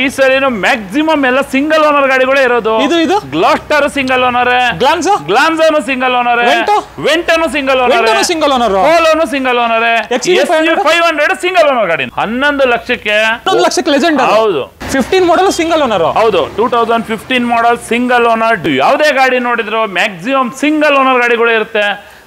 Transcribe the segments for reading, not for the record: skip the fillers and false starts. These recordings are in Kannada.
ಈ ಸರಿನು ಮ್ಯಾಕ್ಸಿಮಮ್ ಎಲ್ಲ ಸಿಂಗಲ್ ಓನರ್ ಗಾಡಿಗಳೇ ಇರೋದು. ಇದು ಗ್ಲಾಸ್ಟರ್ ಸಿಂಗಲ್ ಓನರ್, ಗ್ಲಾನ್ಸೋನು ಸಿಂಗಲ್ ಓನರ್, ವೆಂಟನು ಸಿಂಗಲ್ ಓನರ್, ಪೋಲೋನು ಸಿಂಗಲ್ ಓನರ್, 500 ಸಿಂಗಲ್ ಓನರ್ ಗಾಡಿ 11 ಲಕ್ಷಕ್ಕೆ ಲೆಜೆಂಡ್. ಹೌದು 15 ಮಾಡಲ್ ಸಿಂಗಲ್ ಓನರ್. ಹೌದು 2015 ಮಾಡಲ್ ಸಿಂಗಲ್ ಓನರ್. ಯಾವುದೇ ಗಾಡಿ ನೋಡಿದ್ರು ಮ್ಯಾಕ್ಸಿಮಮ್ ಸಿಂಗಲ್ ಓನರ್ ಗಾಡಿಗಳು ಇರುತ್ತೆ.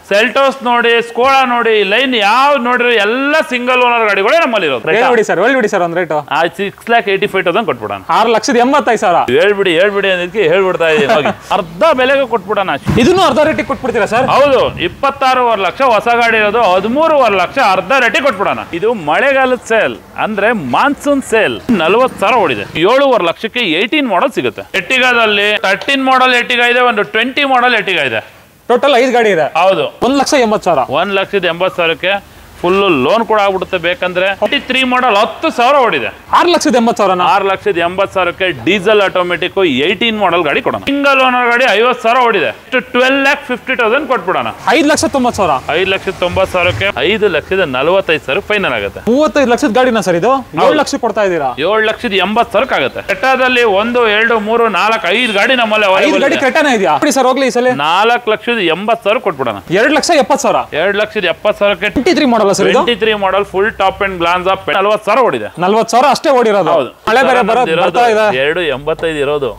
ಸೆಲ್ಟೋಸ್ ನೋಡಿ, ಸ್ಕೋಡಾ ನೋಡಿ, ಲೈನ್ ಯಾವ್ದು ನೋಡಿದ್ರು ಎಲ್ಲ ಸಿಂಗಲ್ ಓನರ್ ಗಾಡಿಗಳೇ ನಮ್ಮಲ್ಲಿ ಇರೋದು. ಸರ್ 6,85,000 ಕೊಟ್ಬಿಡೋಣ. 6,85,000 ಹೇಳ್ಬಿಡಿ ಅದಕ್ಕೆ ಹೇಳ್ಬಿಡ್ತಾ ಇದೀವಿ. ಅರ್ಧ ಬೆಲೆಗೆ ಕೊಟ್ಬಿಡೋಣ. ಇದನ್ನು ಅರ್ಧ ರೇಟಿಗೆ ಕೊಟ್ಬಿಡ್ತೀರಾ ಸರ್? ಹೌದು 26.5 ಲಕ್ಷ ಹೊಸ ಗಾಡಿ ಇರೋದು, 13.5 ಲಕ್ಷ ಅರ್ಧ ರೇಟಿಗೆ ಕೊಟ್ಬಿಡೋಣ. ಇದು ಮಳೆಗಾಲದ ಸೇಲ್ ಅಂದ್ರೆ ಮಾನ್ಸೂನ್ ಸೇಲ್. 40,000 ಓಡಿದೆ. 7.5 ಲಕ್ಷಕ್ಕೆ 18 ಮಾಡಲ್ ಸಿಗುತ್ತೆ. ಎರ್ಟಿಗಾದಲ್ಲಿ 13 ಮಾಡಲ್ ಎರ್ಟಿಗಾ ಇದೆ, ಒಂದು 20 ಮಾಡಲ್ ಎರ್ಟಿಗಾ ಇದೆ. ಟೋಟಲ್ 5 ಗಾಡಿ ಇದೆ. ಹೌದು 1,80,000. 1,80,000ಕ್ಕೆ ಫುಲ್ ಲೋನ್ ಕೂಡ ಆಗ್ಬಿಡುತ್ತೆ. ಬೇಕಂದ್ರೆ 23 ಮಾಡಲ್ 10,000 ಓಡಿದೆ. 6,80,000. 6,80,000ಕ್ಕೆ ಡೀಸೆಲ್ ಆಟೋಮೆಟಿಕ್ 18 ಮಾಡಲ್ ಗಾಡಿ ಕೊಡೋಣ. ಸಿಂಗಲ್ ಓನರ್ ಗಾಡಿ 50,000 ಓಡಿದೆ. 12,50,000 ಕೊಟ್ಬಿಡೋಣ. 5,90,000. 5,90,000ಕ್ಕೆ 5,45,000 ಫೈನಲ್ ಆಗುತ್ತೆ. 35 ಲಕ್ಷದ ಗಾಡಿನ ಸರ್ ಇದು? 7 ಲಕ್ಷ ಕೊಡ್ತಾ ಇದ್ದೀರಾ? 7,80,000 ಆಗುತ್ತೆ. ಕೆಟ್ಟದಲ್ಲಿ 1, 2, 3, 4, 5 ಗಾಡಿ ನಮ್ಮಲ್ಲಿ 5 ಗಾಡಿ ಕೆಟ್ಟನೇ ಇದೆಯಾ ಸರ್? ಹೋಗ್ಲಿ ಈ ಸಲ 4,80,000 ಕೊಟ್ಬಿಡೋಣ. 2,70,000. 2,70,000ಕ್ಕೆ 23 ಮಾಡಲ್ ಸರ್ ಇದು? 23 model full top and glance 40,000 ಓಡಿದೆ. 40,000 ಅಷ್ಟೇ ಓಡಿರೋದು. ಮಳೆ ಬೇರೆ ಬರ್ತಾ ಇದೆ. 2,85 ಇರೋದು,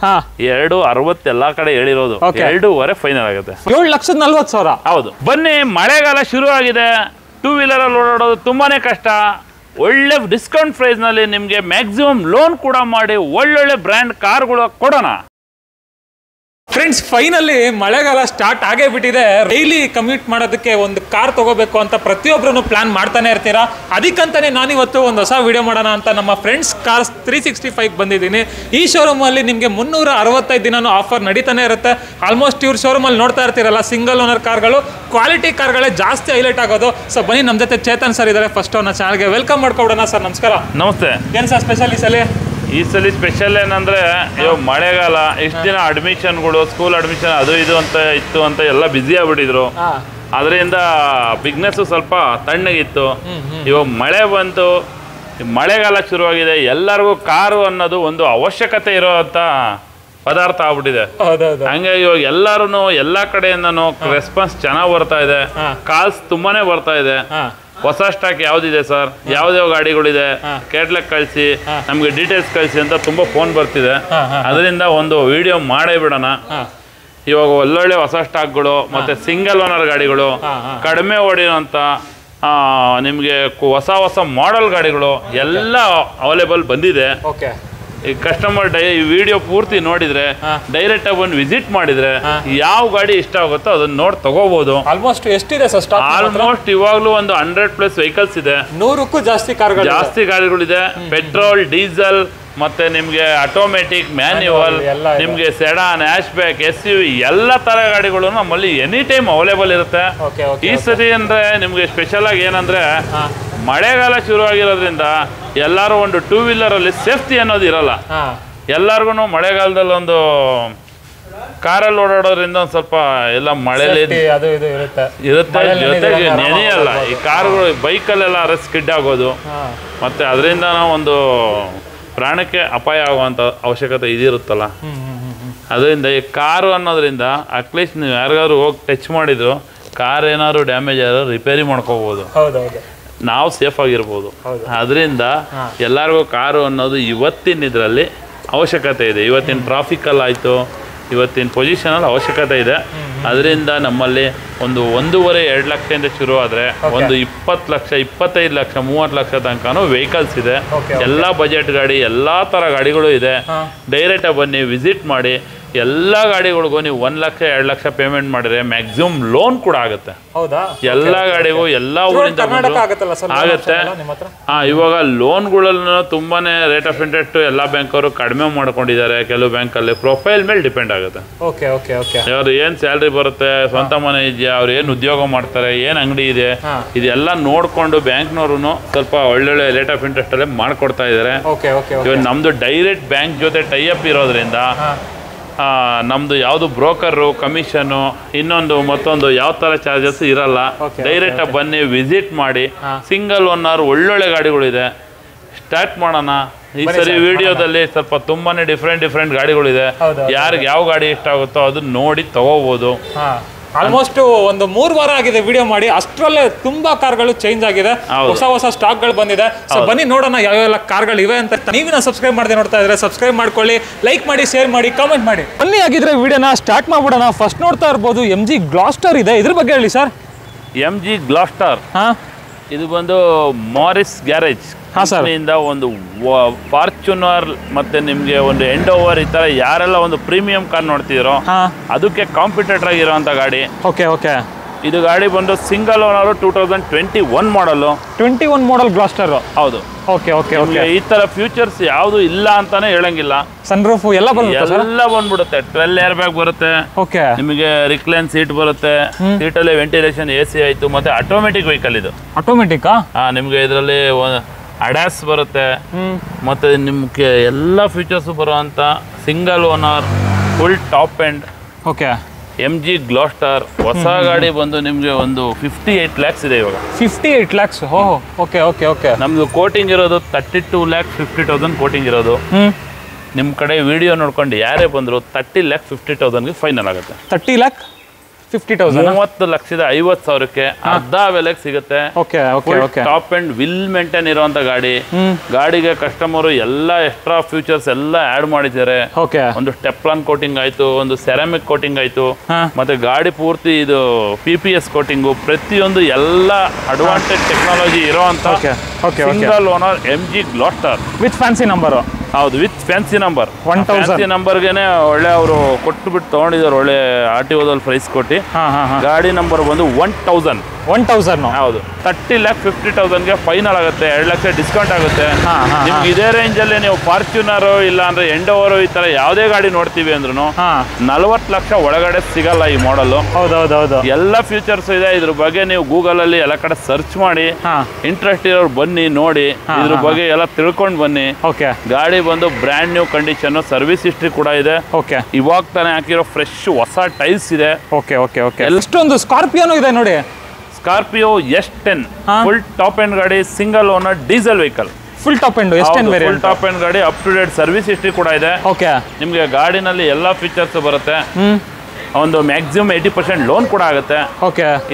2,60 ಎಲ್ಲಾ ಕಡೆ ಹೇಳಿರೋದು. 2.5 ಫೈನಲ್ ಆಗುತ್ತೆ. 7,40,000. ಹೌದು. ಬನ್ನಿ, ಮಳೆಗಾಲ ಶುರು ಆಗಿದೆ. 2 ವೀಲರ್ ಅಲ್ಲಿ ಓಡಾಡೋದು ತುಂಬಾನೇ ಕಷ್ಟ. ಒಳ್ಳೆ ಡಿಸ್ಕೌಂಟ್ ಪ್ರೈಸ್ ನಲ್ಲಿ ನಿಮ್ಗೆ ಮ್ಯಾಕ್ಸಿಮಮ್ ಲೋನ್ ಕೂಡ ಮಾಡಿ ಒಳ್ಳೊಳ್ಳೆ ಬ್ರ್ಯಾಂಡ್ ಕಾರ್ಗಳು ಕೊಡೋಣ. ಫ್ರೆಂಡ್ಸ್, ಫೈನಲಿ ಮಳೆಗಾಲ ಸ್ಟಾರ್ಟ್ ಆಗೇ ಬಿಟ್ಟಿದೆ. ಡೈಲಿ ಕಮ್ಯೂಟ್ ಮಾಡೋದಕ್ಕೆ ಒಂದು ಕಾರ್ ತಗೋಬೇಕು ಅಂತ ಪ್ರತಿಯೊಬ್ಬರೂ ಪ್ಲಾನ್ ಮಾಡ್ತಾನೆ ಇರ್ತೀರಾ. ಅದಕ್ಕಂತಾನೆ ನಾನಿವತ್ತು ಒಂದು ಹೊಸ ವಿಡಿಯೋ ಮಾಡೋಣ ಅಂತ ನಮ್ಮ ಫ್ರೆಂಡ್ಸ್ ಕಾರ್ಸ್ 365 ಬಂದಿದ್ದೀನಿ. ಈ ಶೋರೂಮಲ್ಲಿ ನಿಮಗೆ 365 ದಿನನೂ ಆಫರ್ ನಡೀತಾನೆ ಇರುತ್ತೆ. ಆಲ್ಮೋಸ್ಟ್ ಇವ್ರ ಶೋರೂಮಲ್ಲಿ ನೋಡ್ತಾ ಇರ್ತೀರಲ್ಲ, ಸಿಂಗಲ್ ಓನರ್ ಕಾರ್ಗಳು, ಕ್ವಾಲಿಟಿ ಕಾರ್ಗಳೇ ಜಾಸ್ತಿ ಹೈಲೈಟ್ ಆಗೋದು. ಸೊ ಬನ್ನಿ, ನಮ್ಮ ಜೊತೆ ಚೇತನ್ ಸರ್ ಇದ್ದಾರೆ. ಫಸ್ಟ್ ಅವ್ರನ್ನ ಚಾನಲ್ಗೆ ವೆಲ್ಕಮ್ ಮಾಡ್ಕೊಬಿಡೋಣ. ಸರ್ ನಮಸ್ಕಾರ. ನಮಸ್ತೆ. ಏನು ಸರ್ ಸ್ಪೆಷಲ್ ಈ ಸಲ ಸ್ಪೆಷಲ್ ಏನಂದ್ರೆ, ಇವಾಗ ಮಳೆಗಾಲ, ಇಷ್ಟು ದಿನ ಅಡ್ಮಿಷನ್ಗಳು, ಸ್ಕೂಲ್ ಅಡ್ಮಿಷನ್ ಅದು ಇದು ಅಂತ ಇತ್ತು ಅಂತ ಎಲ್ಲ ಬ್ಯುಸಿ ಆಗ್ಬಿಟ್ಟಿದ್ರು. ಅದರಿಂದ ಬಿಸ್ನೆಸ್ ಸ್ವಲ್ಪ ತಣ್ಣಗಿತ್ತು. ಇವಾಗ ಮಳೆ ಬಂತು, ಮಳೆಗಾಲ ಶುರುವಾಗಿದೆ. ಎಲ್ಲರಿಗೂ ಕಾರು ಅನ್ನೋದು ಒಂದು ಅವಶ್ಯಕತೆ ಇರೋಂಥ ಪದಾರ್ಥ ಆಗ್ಬಿಟ್ಟಿದೆ. ಹಂಗಾಗಿ ಇವಾಗ ಎಲ್ಲರೂ ಎಲ್ಲ ಕಡೆಯಿಂದನೂ ರೆಸ್ಪಾನ್ಸ್ ಚೆನ್ನಾಗಿ ಬರ್ತಾ ಇದೆ. ಕಾಲ್ಸ್ ತುಂಬಾನೇ ಬರ್ತಾ ಇದೆ. ಹೊಸ ಸ್ಟಾಕ್ ಯಾವ್ದಿದೆ ಸರ್, ಯಾವ್ಯಾವ ಗಾಡಿಗಳಿದೆ, ಕೇಟ್ಲಕ್ ಕಳಿಸಿ, ನಮ್ಗೆ ಡೀಟೇಲ್ಸ್ ಕಳಿಸಿ ಅಂತ ತುಂಬಾ ಫೋನ್ ಬರ್ತಿದೆ. ಅದರಿಂದ ಒಂದು ವಿಡಿಯೋ ಮಾಡೇ ಬಿಡೋಣ. ಇವಾಗ ಒಳ್ಳೊಳ್ಳೆ ಹೊಸ ಸ್ಟಾಕ್ಗಳು ಮತ್ತೆ ಸಿಂಗಲ್ ಓನರ್ ಗಾಡಿಗಳು, ಕಡಿಮೆ ಓಡಿರೋಂಥ ನಿಮ್ಗೆ ಹೊಸ ಹೊಸ ಮಾಡೆಲ್ ಗಾಡಿಗಳು ಎಲ್ಲ ಅವೈಲೇಬಲ್ ಬಂದಿದೆ. ಈ ಕಸ್ಟಮರ್ ಈ ವಿಡಿಯೋ ಪೂರ್ತಿ ನೋಡಿದ್ರೆ, ಡೈರೆಕ್ಟ್ ಆಗಿ ಬಂದು ವಿಸಿಟ್ ಮಾಡಿದ್ರೆ ಯಾವ ಗಾಡಿ ಇಷ್ಟ ಆಗುತ್ತೋ ಅದನ್ನ ನೋಡಿ ತಗೋಬಹುದು. ಆಲ್ಮೋಸ್ಟ್ ಎಷ್ಟಿದೆ ಸರ್ ಸ್ಟಾಕ್? ಆಲ್ಮೋಸ್ಟ್ ಇವಾಗ್ಲೂ ಒಂದು 100+ ವೆಹಿಕಲ್ಸ್ ಇದೆ. 100ಕ್ಕೂ ಜಾಸ್ತಿ ಗಾಡಿಗಳಿದೆ. ಪೆಟ್ರೋಲ್, ಡೀಸೆಲ್, ಮತ್ತೆ ನಿಮ್ಗೆ ಆಟೋಮೆಟಿಕ್, ಮ್ಯಾನ್ಯುವಲ್, ನಿಮ್ಗೆ ಸೆಡಾನ್, ಹ್ಯಾಶ್ ಬ್ಯಾಕ್, SUV ಎಲ್ಲ ತರ ಗಾಡಿಗಳು ನಮ್ಮಲ್ಲಿ ಎನಿ ಟೈಮ್ ಅವೈಲೇಬಲ್ ಇರುತ್ತೆ. ಈ ಸತಿ ಅಂದ್ರೆ ನಿಮ್ಗೆ ಸ್ಪೆಷಲ್ ಆಗಿ ಏನಂದ್ರೆ, ಮಳೆಗಾಲ ಶುರು ಆಗಿರೋದ್ರಿಂದ ಎಲ್ಲರೂ ಒಂದು 2 ವೀಲರ್ ಅಲ್ಲಿ ಸೇಫ್ಟಿ ಅನ್ನೋದು ಇರಲ್ಲ. ಎಲ್ಲರಿಗೂ ಮಳೆಗಾಲದಲ್ಲಿ ಒಂದು ಕಾರಲ್ಲಿ ಓಡಾಡೋದ್ರಿಂದ ಒಂದು ಸ್ವಲ್ಪ ಎಲ್ಲ ಮಳೆಯಲ್ಲಿ ಇರುತ್ತೆ, ಜೊತೆಗೆ ನೆನೆಯಲ್ಲ. ಈ ಕಾರುಗಳು, ಬೈಕಲ್ಲೆಲ್ಲ ಸ್ಕಿಡ್ ಆಗೋದು, ಮತ್ತೆ ಅದರಿಂದ ಒಂದು ಪ್ರಾಣಕ್ಕೆ ಅಪಾಯ ಆಗುವಂಥ ಅವಶ್ಯಕತೆ ಇದಿರುತ್ತಲ್ಲ. ಅದರಿಂದ ಈ ಕಾರು ಅನ್ನೋದ್ರಿಂದ ಅಟ್ಲೀಸ್ಟ್ ನೀವು ಯಾರಿಗಾದ್ರು ಹೋಗಿ ಟಚ್ ಮಾಡಿದ್ರು, ಕಾರ್ ಏನಾದ್ರು ಡ್ಯಾಮೇಜ್ ಆದ್ರೂ ರಿಪೇರಿ ಮಾಡ್ಕೋಬಹುದು, ನಾವು ಸೇಫ್ ಆಗಿರ್ಬೋದು. ಅದರಿಂದ ಎಲ್ಲರಿಗೂ ಕಾರು ಅನ್ನೋದು ಇವತ್ತಿನ ಇದರಲ್ಲಿ ಅವಶ್ಯಕತೆ ಇದೆ. ಇವತ್ತಿನ ಟ್ರಾಫಿಕಲ್ಲಿ ಆಯಿತು, ಇವತ್ತಿನ ಪೊಸಿಷನಲ್ಲಿ ಅವಶ್ಯಕತೆ ಇದೆ. ಅದರಿಂದ ನಮ್ಮಲ್ಲಿ ಒಂದು 1.5-2 ಲಕ್ಷದಿಂದ ಶುರು ಆದರೆ ಒಂದು 20 ಲಕ್ಷ, 25 ಲಕ್ಷ, 30 ಲಕ್ಷ ತನಕನೂ ವೆಹಿಕಲ್ಸ್ ಇದೆ. ಎಲ್ಲ ಬಜೆಟ್ ಗಾಡಿ, ಎಲ್ಲ ಥರ ಗಾಡಿಗಳು ಇದೆ. ಡೈರೆಕ್ಟಾಗಿ ಬನ್ನಿ, ವಿಸಿಟ್ ಮಾಡಿ. ಎಲ್ಲ ಗಾಡಿಗಳಿಗೂ ನೀವು 1 ಲಕ್ಷ 2 ಲಕ್ಷ ಪೇಮೆಂಟ್ ಮಾಡಿದ್ರೆ ಮ್ಯಾಕ್ಸಿಮಮ್ ಲೋನ್ ಕೂಡ ಆಗುತ್ತೆ. ಎಲ್ಲ ಗಾಡಿಗೂ ಎಲ್ಲ ಊರಿಂದ ಆಗುತ್ತೆ. ಇವಾಗ ಲೋನ್ಗಳನ್ನ ತುಂಬಾನೇ ರೇಟ್ ಆಫ್ ಇಂಟ್ರೆಸ್ಟ್ ಎಲ್ಲ ಬ್ಯಾಂಕವರು ಕಡಿಮೆ ಮಾಡ್ಕೊಂಡಿದ್ದಾರೆ. ಕೆಲವು ಬ್ಯಾಂಕಲ್ಲಿ ಪ್ರೊಫೈಲ್ ಮೇಲೆ ಡಿಪೆಂಡ್ ಆಗುತ್ತೆ. ಅವ್ರು ಏನ್ ಸ್ಯಾಲ್ರಿ ಬರುತ್ತೆ, ಸ್ವಂತ ಮನೆ ಇದೆಯಾ, ಅವ್ರು ಏನ್ ಉದ್ಯೋಗ ಮಾಡ್ತಾರೆ, ಏನ್ ಅಂಗಡಿ ಇದೆ, ಇದೆಲ್ಲ ನೋಡ್ಕೊಂಡು ಬ್ಯಾಂಕ್ನವರು ಸ್ವಲ್ಪ ಒಳ್ಳೊಳ್ಳೆ ರೇಟ್ ಆಫ್ ಇಂಟ್ರೆಸ್ಟ್ ಅಲ್ಲೇ ಮಾಡ್ಕೊಡ್ತಾ ಇದಾರೆ. ಇವಾಗ ನಮ್ದು ಡೈರೆಕ್ಟ್ ಬ್ಯಾಂಕ್ ಜೊತೆ ಟೈ ಅಪ್ ಇರೋದ್ರಿಂದ ನಮ್ದು ಯಾವುದು ಬ್ರೋಕರು, ಕಮಿಷನ್ನು, ಇನ್ನೊಂದು ಮತ್ತೊಂದು ಯಾವ ತರ ಚಾರ್ಜಸ್ ಇರಲ್ಲ. ಡೈರೆಕ್ಟಾಗಿ ಬನ್ನಿ, ವಿಸಿಟ್ ಮಾಡಿ. ಸಿಂಗಲ್ ಓನರ್ ಒಳ್ಳೊಳ್ಳೆ ಗಾಡಿಗಳಿದೆ. ಸ್ಟಾರ್ಟ್ ಮಾಡೋಣ. ಈ ಸರಿ ವಿಡಿಯೋದಲ್ಲಿ ಸ್ವಲ್ಪ ತುಂಬಾನೇ ಡಿಫ್ರೆಂಟ್ ಗಾಡಿಗಳಿದೆ. ಯಾರಿಗೆ ಯಾವ ಗಾಡಿ ಇಷ್ಟ ಆಗುತ್ತೋ ಅದನ್ನ ನೋಡಿ ತಗೋಬಹುದು. ಆಲ್ಮೋಸ್ಟ್ ಒಂದು 3 ವಾರ ಆಗಿದೆ ವಿಡಿಯೋ ಮಾಡಿ, ಅಷ್ಟರಲ್ಲೇ ತುಂಬಾ ಕಾರ್ಗಳು ಚೇಂಜ್ ಆಗಿದೆ, ಹೊಸ ಸ್ಟಾಕ್ಗಳು ಬಂದಿದೆ. ಸೊ ಬನ್ನಿ ನೋಡೋಣ ಯಾವ್ಯಾವ ಕಾರ್ಗಳು ಇವೆ ಅಂತ. ನೀವಿನ ಸಬ್ಸ್ಕ್ರೈಬ್ ಮಾಡದೆ ನೋಡ್ತಾ ಇದ್ರೆ ಸಬ್ಸ್ಕ್ರೈಬ್ ಮಾಡ್ಕೊಳ್ಳಿ, ಲೈಕ್ ಮಾಡಿ, ಶೇರ್ ಮಾಡಿ, ಕಾಮೆಂಟ್ ಮಾಡಿ. ಬನ್ನಿ ಆಗಿದ್ರೆ ವಿಡಿಯೋನ ಸ್ಟಾರ್ಟ್ ಮಾಡ್ಬಿಡೋಣ. ಫಸ್ಟ್ ನೋಡ್ತಾ ಇರ್ಬೋದು MG ಗ್ಲಾಸ್ಟರ್ ಇದೆ, ಇದ್ರ ಬಗ್ಗೆ ಹೇಳಿ ಸರ್. MG ಗ್ಲಾಸ್ಟರ್ ಇದು ಬಂದು ಮಾರಿಸ್ ಗ್ಯಾರೇಜ್ ಕಂಪನಿಯಿಂದ ಒಂದು ಫಾರ್ಚುನರ್ ಮತ್ತೆ ನಿಮ್ಗೆ ಒಂದು ಎಂಡೋವರ್ ಈ ತರ ಯಾರೆಲ್ಲ ಒಂದು ಪ್ರೀಮಿಯಂ ಕಾರ್ ನೋಡ್ತಿರೋ ಅದಕ್ಕೆ ಕಾಂಪಿಟೇಟರ್ ಆಗಿರುವಂತ ಗಾಡಿ. ಇದು ಗಾಡಿ ಬಂದು ಸಿಂಗಲ್ ಓನರ್ 2021 ಮಾಡಲು. 21 ಮಾಡಲ್ ಗ್ಲಾಸ್ಟರ್. ಹೌದು. ಈ ತರ ಫ್ಯೂಚರ್ಸ್ ಯಾವುದು ಇಲ್ಲ ಅಂತಾನೆ ಹೇಳಂಗಿಲ್ಲ. ಸನ್ ರೂಫ್ ಎಲ್ಲ ಬಂದ್ಬಿಡುತ್ತೆ. 12 ಏರ್ ಬ್ಯಾಗ್ ಬರುತ್ತೆ, ನಿಮಗೆ ರಿಕ್ಲೈನ್ ಸೀಟ್ ಬರುತ್ತೆ, ಸೀಟ್ ಅಲ್ಲಿ ವೆಂಟಿಲೇಷನ್, AC ಆಯ್ತು, ಮತ್ತೆ ಆಟೋಮೆಟಿಕ್ ವೆಹಿಕಲ್ ಇದು. ಆಟೋಮೆಟಿಕ್ ನಿಮ್ಗೆ ಇದರಲ್ಲಿ ಅಡ್ಯಾಸ್ ಬರುತ್ತೆ, ಮತ್ತೆ ನಿಮ್ಗೆ ಎಲ್ಲ ಫೀಚರ್ಸ್ ಬರುವಂತ single owner full top end MG ಗ್ಲಾಸ್ಟರ್. ಹೊಸ ಗಾಡಿ ಬಂದು ನಿಮ್ಗೆ ಒಂದು 58 lakhs ಇದೆ ಇವಾಗ. 58 lakhs. ನಮ್ದು ಕೋಟಿಂಗ್ ಇರೋದು 32,50,000 ಕೋಟಿಂಗ್ ಇರೋದು. ನಿಮ್ ಕಡೆ ವಿಡಿಯೋ ನೋಡ್ಕೊಂಡು ಯಾರೇ ಬಂದ್ರು 30,50,000 ಫೈನಲ್ ಆಗುತ್ತೆ. 30,50,000 30,50,000 ಅರ್ಧ ಬೆಲೆಗೆ ಸಿಗುತ್ತೆ. ಟಾಪ್ ಅಂಡ್ ವಿಲ್ ಮೇಂಟೈನ್ ಇರುವಂತ ಗಾಡಿ. ಗಾಡಿಗೆ ಕಸ್ಟಮರ್ ಎಲ್ಲ ಎಕ್ಸ್ಟ್ರಾ ಫ್ಯೂಚರ್ಸ್ ಎಲ್ಲ ಆಡ್ ಮಾಡಿದ್ದಾರೆ. ಒಂದು ಸ್ಟೆಪ್ಲಾನ್ ಕೋಟಿಂಗ್ ಆಯ್ತು, ಒಂದು ಸೆರಾಮಿಕ್ ಕೋಟಿಂಗ್ ಆಯ್ತು, ಮತ್ತೆ ಗಾಡಿ ಪೂರ್ತಿ ಇದು PPS ಕೋಟಿಂಗು, ಪ್ರತಿಯೊಂದು ಎಲ್ಲ ಅಡ್ವಾನ್ಟೇಜ್ ಟೆಕ್ನಾಲಜಿ ಇರೋಂತ single owner MG Gloster with fancy number. ಹೌದು, ವಿತ್ ಫ್ಯಾನ್ಸಿ ನಂಬರ್. 1000 ನಂಬರ್ಗೆನೆ ಒಳ್ಳೆ ಅವರು ಕೊಟ್ಟು ಬಿಟ್ಟು ತಗೊಂಡಿದ್ದಾರೆ, ಒಳ್ಳೆ RTOದಲ್ಲಿ ಪ್ರೈಸ್ ಕೊಟ್ಟು. ಗಾಡಿ ನಂಬರ್ ಬಂದು 1000. ಹೌದು. 30,50,000 ಫೈನಲ್ ಆಗುತ್ತೆ. 2 ಲಕ್ಷ ಡಿಸ್ಕೌಂಟ್ ಆಗುತ್ತೆ. ನಿಮ್ಗೆ ಇದೇ ರೇಂಜ್ ಅಲ್ಲಿ ನೀವು ಫಾರ್ಚುನರ್ ಇಲ್ಲ ಅಂದ್ರೆ ಎಂಡೋವರ್ ಈ ತರ ಯಾವ್ದೇ ಗಾಡಿ ನೋಡ್ತೀವಿ ಅಂದ್ರೂ 40 ಲಕ್ಷ ಒಳಗಡೆ ಸಿಗಲ್ಲ ಈ ಮಾಡಲ್. ಎಲ್ಲ ಫ್ಯೂಚರ್ಸ್ ಇದೆ. ಇದ್ರ ಬಗ್ಗೆ ನೀವು ಗೂಗಲ್ ಅಲ್ಲಿ ಎಲ್ಲ ಕಡೆ ಸರ್ಚ್ ಮಾಡಿ, ಇಂಟ್ರೆಸ್ಟ್ ಇರೋರು ಬನ್ನಿ ನೋಡಿ, ಇದ್ರ ಬಗ್ಗೆ ಎಲ್ಲ ತಿಳ್ಕೊಂಡ್ ಬನ್ನಿ. ಗಾಡಿ ಬಂದು brand new condition, service history ಕೂಡ ಇದೆ. ಇವಾಗ ತಾನೇ ಹಾಕಿರೋ ಫ್ರೆಶ್ ಹೊಸ ಟೈಲ್ಸ್ ಇದೆ. ಎಷ್ಟೊಂದು ಸ್ಕಾರ್ಪಿಯೋನು ಇದೆ ನೋಡಿ. Scorpio S10 full top end ಗಾಡಿ, single owner diesel vehicle. Full top end full top end ಗಾಡಿ, up to date service history ಕೂಡ ಇದೆ. ನಿಮ್ಗೆ ಗಾಡಿನಲ್ಲಿ ಎಲ್ಲಾ ಫೀಚರ್ಸ್ ಬರುತ್ತೆ. ಒಂದು ಮ್ಯಾಕ್ಸಿಮಮ್ 80% ಲೋನ್ ಕೂಡ ಆಗುತ್ತೆ.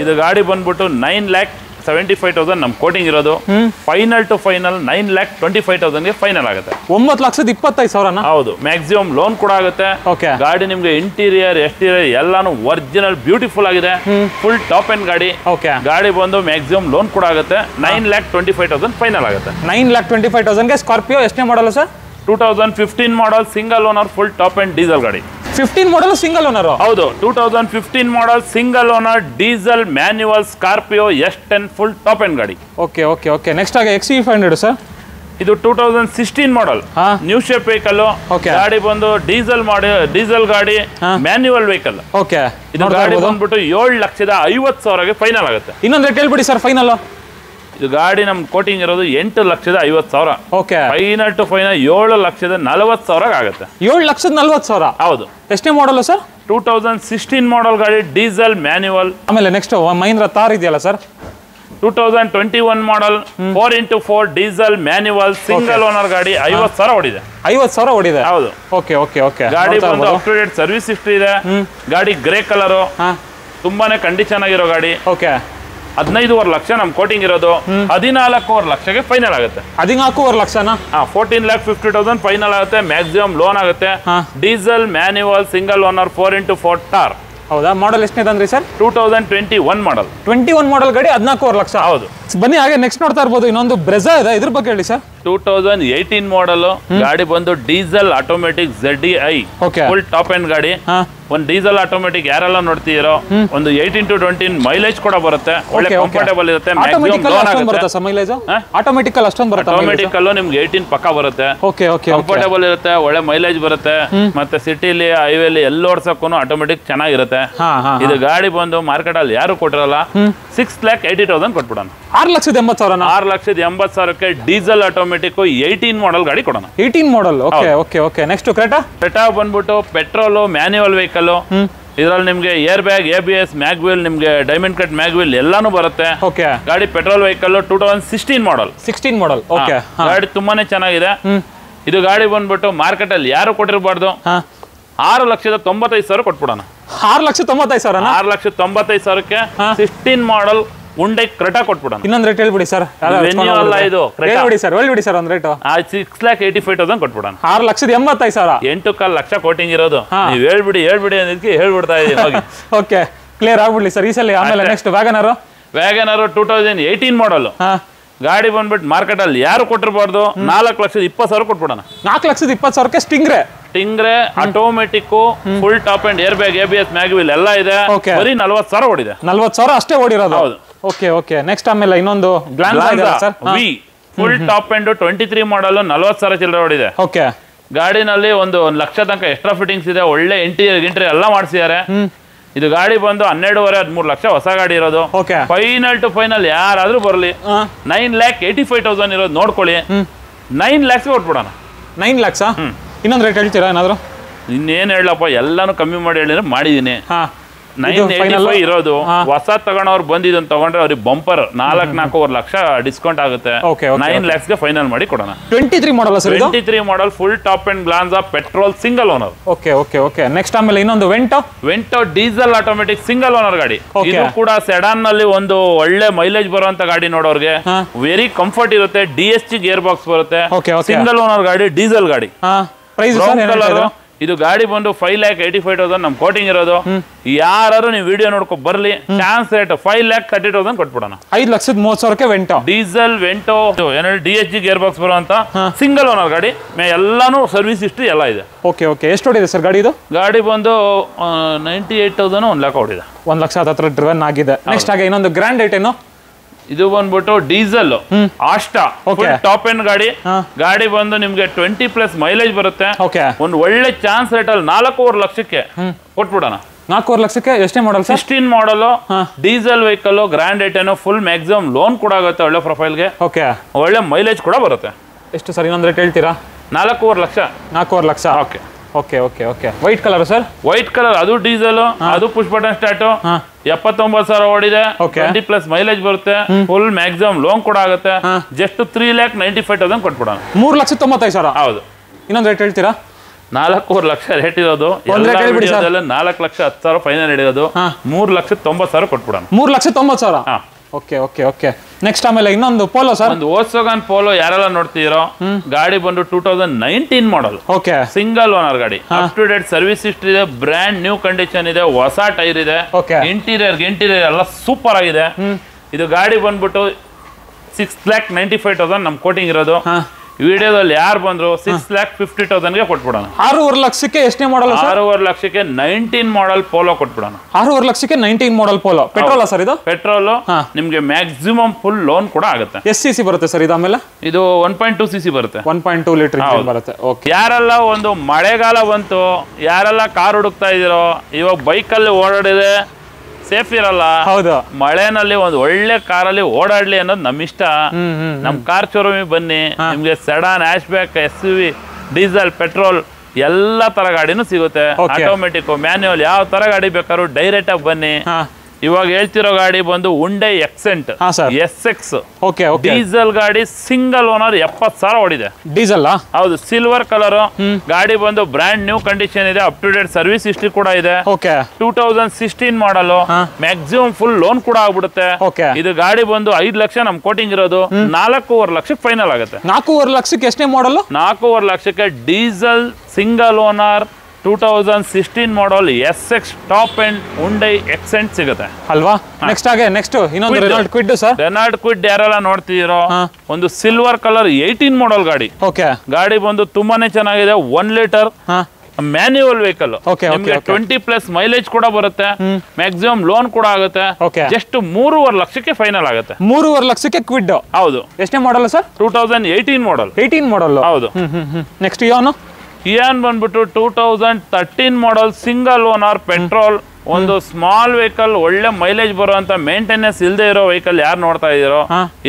ಇದು ಗಾಡಿ ಬಂದ್ಬಿಟ್ಟು 9,75,000 ನಮ್ ಕೋಟಿಂಗ್ ಇರೋದು. ಫೈನಲ್ ಟು ಫೈನಲ್ 9,25,000 ಫೈನಲ್ ಆಗುತ್ತೆ. 9,25,000. ಹೌದು, ಮ್ಯಾಕ್ಸಿಮಮ್ ಲೋನ್ ಕೂಡ ಆಗುತ್ತೆ. ಗಾಡಿ ನಿಮ್ಗೆ ಇಂಟೀರಿಯರ್ ಎಕ್ಸ್ಟೀರಿಯರ್ ಎಲ್ಲಾನು ಒರಿಜಿನಲ್ ಬ್ಯೂಟಿಫುಲ್ ಆಗಿದೆ. ಫುಲ್ ಟಾಪ್ ಎಂಡ್ ಗಾಡಿ. ಗಾಡಿ ಬಂದು ಮ್ಯಾಕ್ಸಿಮಮ್ ಲೋನ್ ಕೂಡ ಆಗುತ್ತೆ. 9,25,000 ಫೈನಲ್ ಆಗುತ್ತೆ. 9,25,000 ಸ್ಕಾರ್ಪಿಯೋ ಎಷ್ಟನೇ model sir? 2015 model, single owner, full top end diesel ಗಾಡಿ. 15 ಮಾಡಲ್ ಸಿಂಗಲ್ ಓನರ್. ಹೌದು, 2015 model single owner diesel manual Scorpio S10 full top end ಗಾಡಿ. ನೆಕ್ಸ್ಟ್ ಆಗಿ XE500 ಸರ್. ಇದು 2016 ಮಾಡಲ್, ನ್ಯೂ ಶೇಪ್ ವೆಹಿಕಲ್. ಗಾಡಿ ಬಂದು ಡೀಸೆಲ್ ಗಾಡಿ, ಮ್ಯಾನ್ಯುವಲ್ ವೆಹಿಕಲ್. ಇದು ಗಾಡಿ ಬಂದ್ಬಿಟ್ಟು 7,50,000 ಫೈನಲ್ ಆಗುತ್ತೆ. ಇನ್ನೊಂದು ರೇಟ್ ಹೇಳ್ಬಿಡಿ ಸರ್ ಫೈನಲ್. ಇದು ಗಾಡಿ ನಮ್ ಕೋಟಿಂಗ್ ಇರೋದು 8,50,000. ಫೈನಲ್ ಟು ಫೈನಲ್ 7,40,000 ಆಗುತ್ತೆ. 7,40,000. ಹೌದು. ಎಷ್ಟೇ ಮಾಡಲ್ ಸರ್? 2016 ಮಾಡಲ್ ಗಾಡಿ, ಡೀಸೆಲ್ ಮ್ಯಾನ್ಯುವಲ್. ಆಮೇಲೆ ನೆಕ್ಸ್ಟ್ ಮಹೀಂದ್ರ ಥಾರ್ ಇದೆಯಲ್ಲ sir, 2021 model, 4x4 diesel manual single owner ಗಾಡಿ, 50,000 ಓಡಿದೆ. 50,000 ಓಡಿದೆ. ಹೌದು. ಗಾಡಿ ಬಂದು up to date service history ಇದೆ. ಗಾಡಿ ಗ್ರೇ ಕಲರ್, ತುಂಬಾನೇ ಕಂಡೀಷನ್ ಆಗಿರೋ ಗಾಡಿ. 15,500,000 ಲಕ್ಷ ನಮ್ ಕೋಟಿಂಗ್ ಇರೋದು. 14,500,000 ಲಕ್ಷಕ್ಕೆ ಫೈನಲ್ ಆಗುತ್ತೆ. 14,500,000 ಲಕ್ಷನ? 14,50,000 ಫೈನಲ್ ಆಗುತ್ತೆ. ಮ್ಯಾಕ್ಸಿಮಮ್ ಲೋನ್ ಆಗುತ್ತೆ. Diesel manual single owner 4x4 ಟಾರ್. ಹೌದಾ? ಮಾಡಲ್ ಎಷ್ಟನೇ ತಂದ್ರಿ ಸರ್? 2021 ಮಾಡಲ್. 21 ಮಾಡಲ್ ಗಾಡಿ, 14,500,000 ಲಕ್ಷ. ಹೌದು. ಬನ್ನಿ ಹಾಗೆ ನೆಕ್ಸ್ಟ್ ನೋಡ್ತಾ ಇರ್ಬೋದು, ಇನ್ನೊಂದು ಬ್ರೆಜಾ ಇದೆ, ಇದ್ರ ಬಗ್ಗೆ ಹೇಳಿ ಸರ್. 2018 ಮಾಡಲ್ ಗಾಡಿ ಬಂದು diesel automatic ZDI full top end ಗಾಡಿ. ಒಂದು ಡೀಸೆಲ್ ಆಟೋಮೆಟಿಕ್ ಯಾರೆಲ್ಲ ನೋಡ್ತೀರೋ ಒಂದು 18 to 20 ಮೈಲೇಜ್ ಕೂಡ ಬರುತ್ತೆ. ಒಳ್ಳೆ ಕಂಫರ್ಟೇಬಲ್ ಇರುತ್ತೆ. ಆಟೋಮೆಟಿಕ್ ಅಷ್ಟೊಂದು ಬರುತ್ತೆ. ಆಟೋಮೆಟಿಕ್ ಅಲ್ಲೂ ನಿಮ್ಗೆ 18 ಪಕ್ಕ ಬರುತ್ತೆ. ಕಂಫರ್ಟೇಬಲ್ ಇರುತ್ತೆ, ಒಳ್ಳೆ ಮೈಲೇಜ್ ಬರುತ್ತೆ. ಮತ್ತೆ ಸಿಟಿಲಿ ಹೈವೇಲಿ ಎಲ್ಲ ಓಡಿಸಕ್ಕೂ ಆಟೋಮೆಟಿಕ್ ಚೆನ್ನಾಗಿರುತ್ತೆ. ಇದು ಗಾಡಿ ಬಂದು ಮಾರ್ಕೆಟ್ ಅಲ್ಲಿ ಯಾರು ಕೊಟ್ಟಿರಲ್ಲ. 6,80,000 ಕೊಟ್ಬಿಡೋಣ. 6,80,000. 6,80,000 ಡೀಸೆಲ್ ಆಟೋಮೆಟಿಕ್ 18 ಮಾಡಲ್ ಗಾಡಿ ಕೊಡೋಣ. 18 ಮಾಡಲ್. ನೆಕ್ಸ್ಟ್ ಕ್ರೆಟಾ ಬಂದ್ಬಿಟ್ಟು ಪೆಟ್ರೋಲ್ ಮ್ಯಾನ್ಯುವಲ್ ವೆಹಿಕಲ್. ಇದರಲ್ಲಿ ನಿಮ್ಗೆ ಏರ್ ಬ್ಯಾಗ್, ABS, ಮ್ಯಾಗ್ವಿಲ್, ನಿಮ್ಗೆ ಡೈಮಂಡ್ ಕಟ್ ಮ್ಯಾಗ್ವಿಲ್ ಎಲ್ಲಾನು ಬರುತ್ತೆ. ಗಾಡಿ ಪೆಟ್ರೋಲ್ ವೆಹಿಕಲ್, 2016 ಮಾಡಲ್. 16 ಮಾಡಲ್. ಗಾಡಿ ತುಂಬಾನೇ ಚೆನ್ನಾಗಿದೆ. ಇದು ಗಾಡಿ ಬಂದ್ಬಿಟ್ಟು ಮಾರ್ಕೆಟ್ ಅಲ್ಲಿ ಯಾರು ಕೊಟ್ಟಿರಬಾರ್ದು 6,95,000 ಕೊಟ್ಬಿಡೋಣ. 6,95,000 6,95,000ಕ್ಕೆ 16 ಮಾಡಲ್ ಉಂಡೆ ಕ್ರೆಟಾ ಕೊಟ್ಬಿಡೋಣ. ಇನ್ನೊಂದು ರೇಟ್ ಹೇಳ್ಬಿಡಿ ಸರ್. ಅಲ್ಲ ಇದು ಹೇಳ್ಬಿಡಿ ಸರ್, ಹೇಳ್ಬಿಡಿ ಸರ್ ಒಂದು ರೇಟ್. 6,85,000 ಕೊಟ್ಬಿಡೋಣ. 6,85,000 8.5 ಲಕ್ಷ ಕೋಟಿಂಗ್ ಇರೋದು. ನೀವು ಹೇಳ್ಬಿಡಿ ಅನ್ನೋದಕ್ಕೆ ಹೇಳ್ಬಿಡ್ತಾ ಇದೀನಿ. ಓಕೆ, ಕ್ಲಿಯರ್ ಆಗ್ಬಿಡ್ಲಿ ಸರ್ ಈ ಸಲ. ಆಮೇಲೆ ನೆಕ್ಸ್ಟ್ ವ್ಯಾಗನರ್ 2018 ಮಾಡಲ್ ಗಾಡಿ ಬಂದ್ಬಿಟ್ಟು ಮಾರ್ಕೆಟ್ ಅಲ್ಲಿ ಯಾರು ಕೊಟ್ಟಿರಬಾರ್ದು 4,20,000 ಕೊಟ್ಬಿಡೋಣ. 4,20,000ಕ್ಕೆ Stingray automatic full top end air bag ABS mag wheel ಎಲ್ಲ ಇದೆ. ಬರೀ 40,000 ಓಡಿದೆ. 40,000 ಅಷ್ಟೇ ಓಡಿರೋದು. ಹೌದು. ಓಕೆ. ನೆಕ್ಸ್ಟ್ ಆಮೇಲೆ ಇನ್ನೊಂದು ವಿ ಫುಲ್ ಟಾಪ್ ಅಂಡ್ 23 ಮಾಡಲ್ 40,000 ಚಿಲ್ಲರೆ ಓಡಿದೆ. ಓಕೆ. ಗಾಡಿನಲ್ಲಿ ಒಂದು 1 ಲಕ್ಷ ತನಕ ಎಕ್ಸ್ಟ್ರಾ ಫಿಟ್ಟಿಂಗ್ಸ್ ಇದೆ. ಒಳ್ಳೆ ಇಂಟೀರಿಯರ್ ಎಲ್ಲ ಮಾಡಿಸಿದ್ದಾರೆ. ಇದು ಗಾಡಿ ಬಂದು 12.5-13 ಲಕ್ಷ ಹೊಸ ಗಾಡಿ ಇರೋದು. ಫೈನಲ್ ಟು ಫೈನಲ್ ಯಾರಾದ್ರೂ ಬರಲಿ 9,85,000 ಇರೋದು ನೋಡ್ಕೊಳ್ಳಿ. 9 lakhs ಕೊಟ್ಬಿಡೋಣ. 9 lakhs? ಇನ್ನೊಂದು ರೇಟ್ ಹೇಳ್ತೀರಾ ಏನಾದ್ರು? ಇನ್ನೇನು ಹೇಳಪ್ಪ, ಎಲ್ಲಾನು ಕಮ್ಮಿ ಮಾಡಿ ಹೇಳಿದ್ರೆ ಮಾಡಿದೀನಿ. 985 ಇರೋದು. ಹೊಸ ತಗೊಂಡವ್ರು ಬಂದಿದ್ದನ್ನು ತಗೊಂಡ್ರೆ ಅವ್ರಿಗೆ ಬಂಪರ್ 4-4.5 ಲಕ್ಷ ಡಿಸ್ಕೌಂಟ್ ಆಗುತ್ತೆ. 9 lakhsಗೆ ಫೈನಲ್ ಮಾಡಿ ಕೊಡೋಣ. 23 model sir. 23 model full top end Glanza petrol single owner. Okay. Next ಆಮೇಲೆ ಇನ್ನೊಂದು Vento diesel automatic single owner ಗಾಡಿ. ಇದು ಕೂಡ ಸೆಡಾನ್ ನಲ್ಲಿ ಒಂದು ಒಳ್ಳೆ ಮೈಲೇಜ್ ಬರುವಂತ ಗಾಡಿ ನೋಡೋರ್ಗೆ ವೆರಿ ಕಂಫರ್ಟ್ ಇರುತ್ತೆ. DSG ಗೇರ್ ಬಾಕ್ಸ್ ಬರುತ್ತೆ. ಸಿಂಗಲ್ ಓನರ್ ಗಾಡಿ, ಡೀಸೆಲ್ ಗಾಡಿ. ಇದು ಗಾಡಿ ಬಂದು 5,85,000 ನಮ್ ಕೋಟಿಂಗ್ ಇರೋದು. ಯಾರು ನೀವು ವಿಡಿಯೋ ನೋಡ್ಕೊ ಬರ್ಲಿ, ಚಾನ್ಸ್ ರೇಟ್ 5,30,000 ಕೊಟ್ಬಿಡೋಣ. 5,30,000ಕ್ಕೆ Vento diesel Vento DSG gear box ಬರುವಂತ ಸಿಂಗಲ್ ಓನರ್ ಗಾಡಿ. ಎಲ್ಲಾನು ಸರ್ವಿಸ್ ಹಿಸ್ಟ್ರಿ ಎಲ್ಲ ಇದೆ. ಓಕೆ. ಎಷ್ಟು ಓಡಿದೆ ಸರ್ ಗಾಡಿ ಇದು? ಗಾಡಿ ಬಂದು 98,000 1 ಲಕ್ಷ ಓಡಿದೆ. 1 ಲಕ್ಷ ಹತ್ರ ಡ್ರಿವನ್ ಆಗಿದೆ. ನೆಕ್ಸ್ಟ್ ಹಾಗೆ ಇನ್ನೊಂದು ಗ್ರ್ಯಾಂಡ್ ಐಟ್ ಏನು? ಇದು ಬಂದ್ಬಿಟ್ಟು ಡೀಸೆಲ್ ಆಸ್ಟಾ ಟಾಪ್ ಎಂಡ್ ಗಾಡಿ. ಗಾಡಿ ಬಂದು ನಿಮ್ಗೆ 20+ ಮೈಲೇಜ್ ಬರುತ್ತೆ. ಒಂದು ಒಳ್ಳೆ ಚಾನ್ಸ್ ರೇಟ್ ಅಲ್ಲಿ 4.5 ಲಕ್ಷಕ್ಕೆ ಕೊಟ್ಬಿಡೋಣ. 4.5 ಲಕ್ಷಕ್ಕೆ ಎಷ್ಟೇ ಮಾಡಲ್? 16 ಮಾಡಲ್ diesel vehicle, grand i ten, full maximum loan ಕೂಡ ಆಗುತ್ತೆ. ಒಳ್ಳೆ ಪ್ರೊಫೈಲ್ಗೆ ಒಳ್ಳೆ ಮೈಲೇಜ್ ಕೂಡ ಬರುತ್ತೆ. ಎಷ್ಟು ಸರ್ ಇನ್ನೊಂದು ರೇಟ್ ಹೇಳ್ತೀರಾ? 4.5 lakh. 4.5 lakh. Okay. White colour sir? White colour, ಅದು ಡೀಸೆಲ್, ಅದು ಪುಷ್ ಬಟನ್ ಸ್ಟಾರ್ಟ್. 79,000 ಓಡಿದೆ. 20+ ಮೈಲೇಜ್ ಬರುತ್ತೆ. ಫುಲ್ ಮ್ಯಾಕ್ಸಿಮಮ್ ಲೋನ್ ಕೂಡ ಆಗುತ್ತೆ. ಜಸ್ಟ್ 3,95,000 ಕೊಟ್ಬಿಡೋಣ. 3,95,000. ಹೌದು. ಇನ್ನೊಂದು ರೇಟ್ ಹೇಳ್ತೀರಾ? 4.5 ಲಕ್ಷ ರೇಟ್ ಇರೋದು. 4,10,000 ಫೈನಲ್ ಹಿಡಿಯೋದು. 3,90,000 ಕೊಟ್ಬಿಡೋಣ. 3,90,000. ಓಕೆ. ನೆಕ್ಸ್ಟ್ ಆಮೇಲೆ ಇನ್ನೊಂದು ಪೋಲೋ ಸರ್. ಒಂದು ವೋಲ್ಕ್ಸ್ವ್ಯಾಗನ್ ಪೋಲೋ ಯಾರೆಲ್ಲ ನೋಡ್ತೀರೋ, ಗಾಡಿ ಬಂದು 2019 ಮಾಡಲ್. ಸಿಂಗಲ್ ಓನರ್ ಗಾಡಿ. Up to date service history ಇದೆ. ಬ್ರ್ಯಾಂಡ್ ನ್ಯೂ ಕಂಡೀಷನ್ ಇದೆ. ಹೊಸ ಟೈರ್ ಇದೆ. ಇಂಟೀರಿಯರ್ ಎಲ್ಲ ಸೂಪರ್ ಆಗಿದೆ. ಇದು ಗಾಡಿ ಬಂದ್ಬಿಟ್ಟು 6,95,000 ನಮ್ ಕೋಟಿಂಗ್ ಇರೋದು. ವಿಡಿಯೋದಲ್ಲಿ ಯಾರು ಬಂದ್ರು 6,50,000ಗೆ ಕೊಟ್ಬಿಡೋಣ. 6.5 ಲಕ್ಷಕ್ಕೆ ಎಷ್ಟನೇ ಮಾಡಲ್? 6.5 ಲಕ್ಷಕ್ಕೆ 19 ಮಾಡಲ್ ಪೋಲೋ ಕೊಟ್ಬಿಡೋಣ. 6.5 ಲಕ್ಷಕ್ಕೆ 19 ಮಾಡಲ್ ಪೋಲೋ. ಪೆಟ್ರೋಲ್ ಸರ್ ಇದು? ಪೆಟ್ರೋಲ್. ನಿಮ್ಗೆ ಮ್ಯಾಕ್ಸಿಮಮ್ ಫುಲ್ ಲೋನ್ ಕೂಡ ಆಗುತ್ತೆ. ಎಷ್ಟು cc ಬರುತ್ತೆ ಸರ್ ಇದು? ಆಮೇಲೆ ಇದು 1.2 cc ಬರುತ್ತೆ. 1.2 ಲೀಟರ್ ಬರುತ್ತೆ. ಯಾರೆಲ್ಲ ಒಂದು ಮಳೆಗಾಲ ಬಂತು, ಯಾರೆಲ್ಲ ಕಾರ್ ಹುಡುಕ್ತಾ ಇದೀರೋ, ಇವಾಗ ಬೈಕಲ್ಲಿ ಓಡಾಡಿದ್ರೆ ಸೇಫ್ ಇರಲ್ಲ. ಹೌದು. ಮಳೆನಲ್ಲಿ ಒಂದು ಒಳ್ಳೆ ಕಾರಲ್ಲಿ ಓಡಾಡ್ಲಿ ಅನ್ನೋದು ನಮ್ ಇಷ್ಟ. ನಮ್ ಕಾರ್ ಶೋರೂಮಿಗೆ ಬನ್ನಿ. ನಿಮ್ಗೆ sedan, hash back, SUV, diesel, petrol ಎಲ್ಲ ತರ ಗಾಡಿನೂ ಸಿಗುತ್ತೆ. ಆಟೋಮೆಟಿಕ್, ಮ್ಯಾನ್ಯುವಲ್, ಯಾವ ತರ ಗಾಡಿ ಬೇಕಾದ್ರೂ ಡೈರೆಕ್ಟ್ ಆಗಿ ಬನ್ನಿ. ಇವಾಗ ಹೇಳ್ತಿರೋ ಗಾಡಿ ಬಂದು ಉಂಡೈ ಎಕ್ಸೆಂಟ್ SX ಡೀಸೆಲ್ ಗಾಡಿ. ಸಿಂಗಲ್ ಓನರ್ 70,000 ಓಡಿದೆ. ಡೀಸೆಲ್? ಹೌದು. ಸಿಲ್ವರ್ ಕಲರ್ ಗಾಡಿ ಬಂದು ಬ್ರ್ಯಾಂಡ್ ನ್ಯೂ ಕಂಡೀಷನ್ ಇದೆ. Up to date service history ಕೂಡ ಇದೆ. 2016 ಮಾಡಲ್. ಮ್ಯಾಕ್ಸಿಮಮ್ ಫುಲ್ ಲೋನ್ ಕೂಡ ಆಗ್ಬಿಡುತ್ತೆ. ಇದು ಗಾಡಿ ಬಂದು 5 ಲಕ್ಷ ನಮ್ ಕೋಟಿಂಗ್ ಇರೋದು. 4.5 ಲಕ್ಷಕ್ಕೆ ಫೈನಲ್ ಆಗುತ್ತೆ. 4.5 ಲಕ್ಷಕ್ಕೆ ಎಷ್ಟೇ ಮಾಡಲ್? 4.5 ಲಕ್ಷಕ್ಕೆ diesel single owner 2016 model SX top and ಉಂಡೈ Accent ಸಿಗುತ್ತೆ ಅಲ್ವಾ? ನೆಕ್ಸ್ಟ್ ಇನ್ನೊಂದು Renault Kwid sir. Renault Kwid ಯಾರೆಲ್ಲ ನೋಡ್ತಿದ್ದೀರೋ, ಒಂದು ಸಿಲ್ವರ್ ಕಲರ್ 18 ಮಾಡಲ್ ಗಾಡಿ. ಗಾಡಿ ಬಂದು ತುಂಬಾನೇ ಚೆನ್ನಾಗಿದೆ. 1 ಲೀಟರ್ ಮ್ಯಾನ್ಯುವಲ್ ವೆಹಿಕಲ್. 20+ ಮೈಲೇಜ್ ಕೂಡ ಬರುತ್ತೆ. ಮ್ಯಾಕ್ಸಿಮಮ್ ಲೋನ್ ಕೂಡ ಆಗುತ್ತೆ. ಜಸ್ಟ್ 3.5 ಲಕ್ಷಕ್ಕೆ ಫೈನಲ್ ಆಗುತ್ತೆ. 3.5 ಲಕ್ಷಕ್ಕೆ ಕ್ವಿಡ್. ಹೌದು. ಎಷ್ಟೇ ಮಾಡಲ್ ಸರ್? 2018 ಮಾಡಲ್. 18 ಮಾಡಲ್. ಹೌದು. ನೆಕ್ಸ್ಟ್ ಇಯಾನ್ ಬಂದ್ಬಿಟ್ಟು 2013 ಮಾಡಲ್ ಸಿಂಗಲ್ ಓನರ್ ಪೆಟ್ರೋಲ್. ಒಂದು ಸ್ಮಾಲ್ ವೆಹಿಕಲ್, ಒಳ್ಳೆ ಮೈಲೇಜ್ ಬರುವಂತ, ಮೇಂಟೆನೆನ್ಸ್ ಇಲ್ಲದೆ ಇರೋ ವೆಹಿಕಲ್ ಯಾರು ನೋಡ್ತಾ ಇದೀರೋ,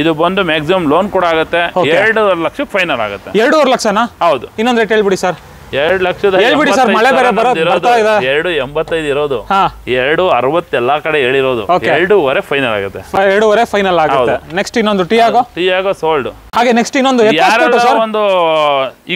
ಇದು ಬಂದು ಮ್ಯಾಕ್ಸಿಮಮ್ ಲೋನ್ ಕೂಡ ಆಗುತ್ತೆ. 2.5 ಲಕ್ಷಕ್ಕೆ ಫೈನಲ್ ಆಗುತ್ತೆ. 2.5 ಲಕ್ಷನಾ? ಹೌದು. ಇನ್ನೊಂದು ರೇಟ್ ಹೇಳ್ಬಿಡಿ ಸರ್. 2,85,000 ಸರ್, ಮಳೆ ಬೇರೆ ಬರ್ತಾ ಇದೆ. 2,85 ಇರೋದು, ಹಾ 2,60 ಎಲ್ಲಾ ಕಡೆ ಹೇಳಿರೋದು. Okay. 2.5 ಫೈನಲ್ ಆಗುತ್ತೆ. 2.5 ಫೈನಲ್ ಆಗುತ್ತೆ. ನೆಕ್ಸ್ಟ್ ಇನ್ನೊಂದು ಟಿಯಾಗೋ ಸೋಲ್ಡ್. ಹಾಗೆ ನೆಕ್ಸ್ಟ್ ಇನ್ನೊಂದು ಒಂದು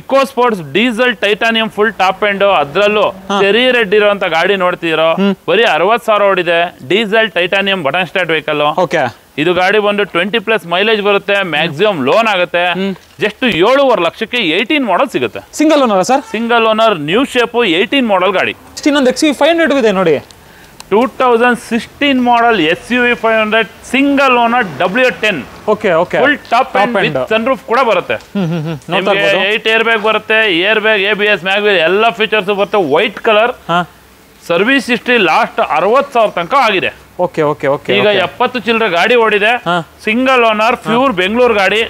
Eco Sports diesel titanium full top end, ಅದ್ರಲ್ಲೂ ಚೆರಿ ರೆಡ್ ಇರುವಂತ ಗಾಡಿ ನೋಡ್ತಿರೋ, ಬರೀ 60,000 ಓಡಿದೆ. Diesel titanium button start vehicle. Okay, ಇದು ಗಾಡಿ ಬಂದು 20+ ಮೈಲೇಜ್ ಬರುತ್ತೆ, ಮ್ಯಾಕ್ಸಿಮಮ್ ಲೋನ್ ಆಗುತ್ತೆ. ಜಸ್ಟ್ 7.5 ಲಕ್ಷಕ್ಕೆ 18 ಮಾಡಲ್ ಸಿಗುತ್ತೆ. Single owner sir? Single owner, new shape, 18 ಮಾಡಲ್ ಗಾಡಿ. ಇನ್ನೊಂದು XUV 500 ಇದೆ ನೋಡಿ, 2016 ಮಾಡಲ್ SUV 500 single owner W10. Okay okay, full top end with sunroof ಕೂಡ ಬರುತ್ತೆ. ನಿಮಗೆ 8 ಏರ್ ಬ್ಯಾಗ್ ಬರುತ್ತೆ, ಏರ್ ಬ್ಯಾಗ್, ABS, ಮ್ಯಾಗ್ವಿಲ್ ಎಲ್ಲ ಫೀಚರ್ಸ್ ಬರುತ್ತೆ. White colour, service history last 60,000 ತನಕ ಆಗಿದೆ. ಓಕೆ ಓಕೆ ಓಕೆ, ಈಗ 70 ಚಿಲ್ಲರೆ ಗಾಡಿ ಓಡಿದೆ. ಸಿಂಗಲ್ ಓನರ್, ಪ್ಯೂರ್ ಬೆಂಗಳೂರು ಗಾಡಿ.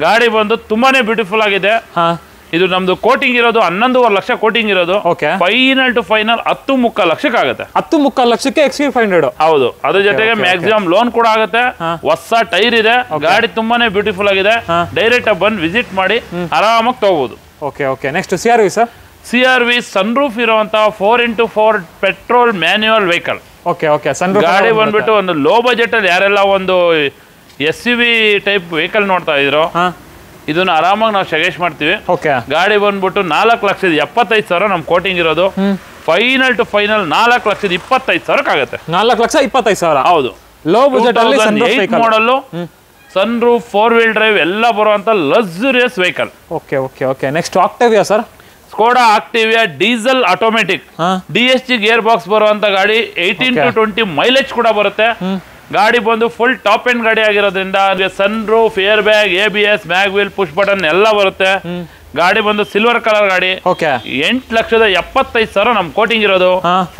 ಗಾಡಿ ಬಂದು ತುಂಬಾನೇ ಬ್ಯೂಟಿಫುಲ್ ಆಗಿದೆ. ಇದು ನಮ್ದು ಕೋಟಿಂಗ್ ಇರೋದು 11.5 ಲಕ್ಷ ಕೋಟಿಂಗ್ ಇರೋದು. ಫೈನಲ್ ಟು ಫೈನಲ್ 10.75 ಲಕ್ಷಕ್ಕೆ ಆಗುತ್ತೆ. 10.75 ಲಕ್ಷಕ್ಕೆ XUV 500. ಹೌದು, ಅದ್ರ ಜೊತೆಗೆ ಮ್ಯಾಕ್ಸಿಮಮ್ ಲೋನ್ ಕೂಡ ಆಗುತ್ತೆ. ಹೊಸ ಟೈರ್ ಇದೆ, ಗಾಡಿ ತುಂಬಾನೇ ಬ್ಯೂಟಿಫುಲ್ ಆಗಿದೆ. ಡೈರೆಕ್ಟ್ ಬಂದು ವಿಸಿಟ್ ಮಾಡಿ ಆರಾಮಾಗಿ ತಗೋಬಹುದು. Okay okay, next CRV sir? CRV sunroof ಇರುವಂತ 4x4 petrol manual vehicle. Okay okay, sunroof ಗಾಡಿ ಬಂದ್ಬಿಟ್ಟು ಒಂದು ಲೋ ಬಜೆಟ್ ಅಲ್ಲಿ ಯಾರೆಲ್ಲ ಒಂದು SUV ಟೈಪ್ ವೆಹಿಕಲ್ ನೋಡ್ತಾ ಇದ್ರು, ಇದನ್ನ ಆರಾಮಾಗಿ ನಾವು ಸಜೆಸ್ಟ್ ಮಾಡ್ತೀವಿ. ಓಕೆ, ಗಾಡಿ ಬಂದ್ಬಿಟ್ಟು 4,75,000 ನಮ್ ಕೋಟಿಂಗ್ ಇರೋದು. ಫೈನಲ್ ಟು ಫೈನಲ್ 4,25,000 ಆಗುತ್ತೆ. 4,25,000. ಹೌದು, ಲೋ ಬಜೆಟ್ ಅಲ್ಲಿ ಸನ್ರೂಫ್ ಮಾಡಲ್, ಸನ್ರೂಫ್, 4 ವೀಲ್ ಡ್ರೈವ್ ಎಲ್ಲ ಬರುವಂತ luxurious vehicle. Okay okay okay, next ಆಕ್ಟೇವಿಯಾ sir? Skoda ಆಕ್ಟಿವಿಯಾ diesel automatic, DSG gear box ಬರುವಂತ ಗಾಡಿ. 18 to 20 ಮೈಲೇಜ್ ಕೂಡ ಬರುತ್ತೆ. ಗಾಡಿ ಬಂದು ಫುಲ್ ಟಾಪ್ ಎಂಡ್ ಗಾಡಿ ಆಗಿರೋದ್ರಿಂದ sun roof, air bag, ABS, mag wheel, push button ಎಲ್ಲ ಬರುತ್ತೆ. ಗಾಡಿ ಬಂದು ಸಿಲ್ವರ್ ಕಲರ್ ಗಾಡಿ. 8,75,000 ನಮ್ ಕೋಟಿಂಗ್ ಇರೋದು.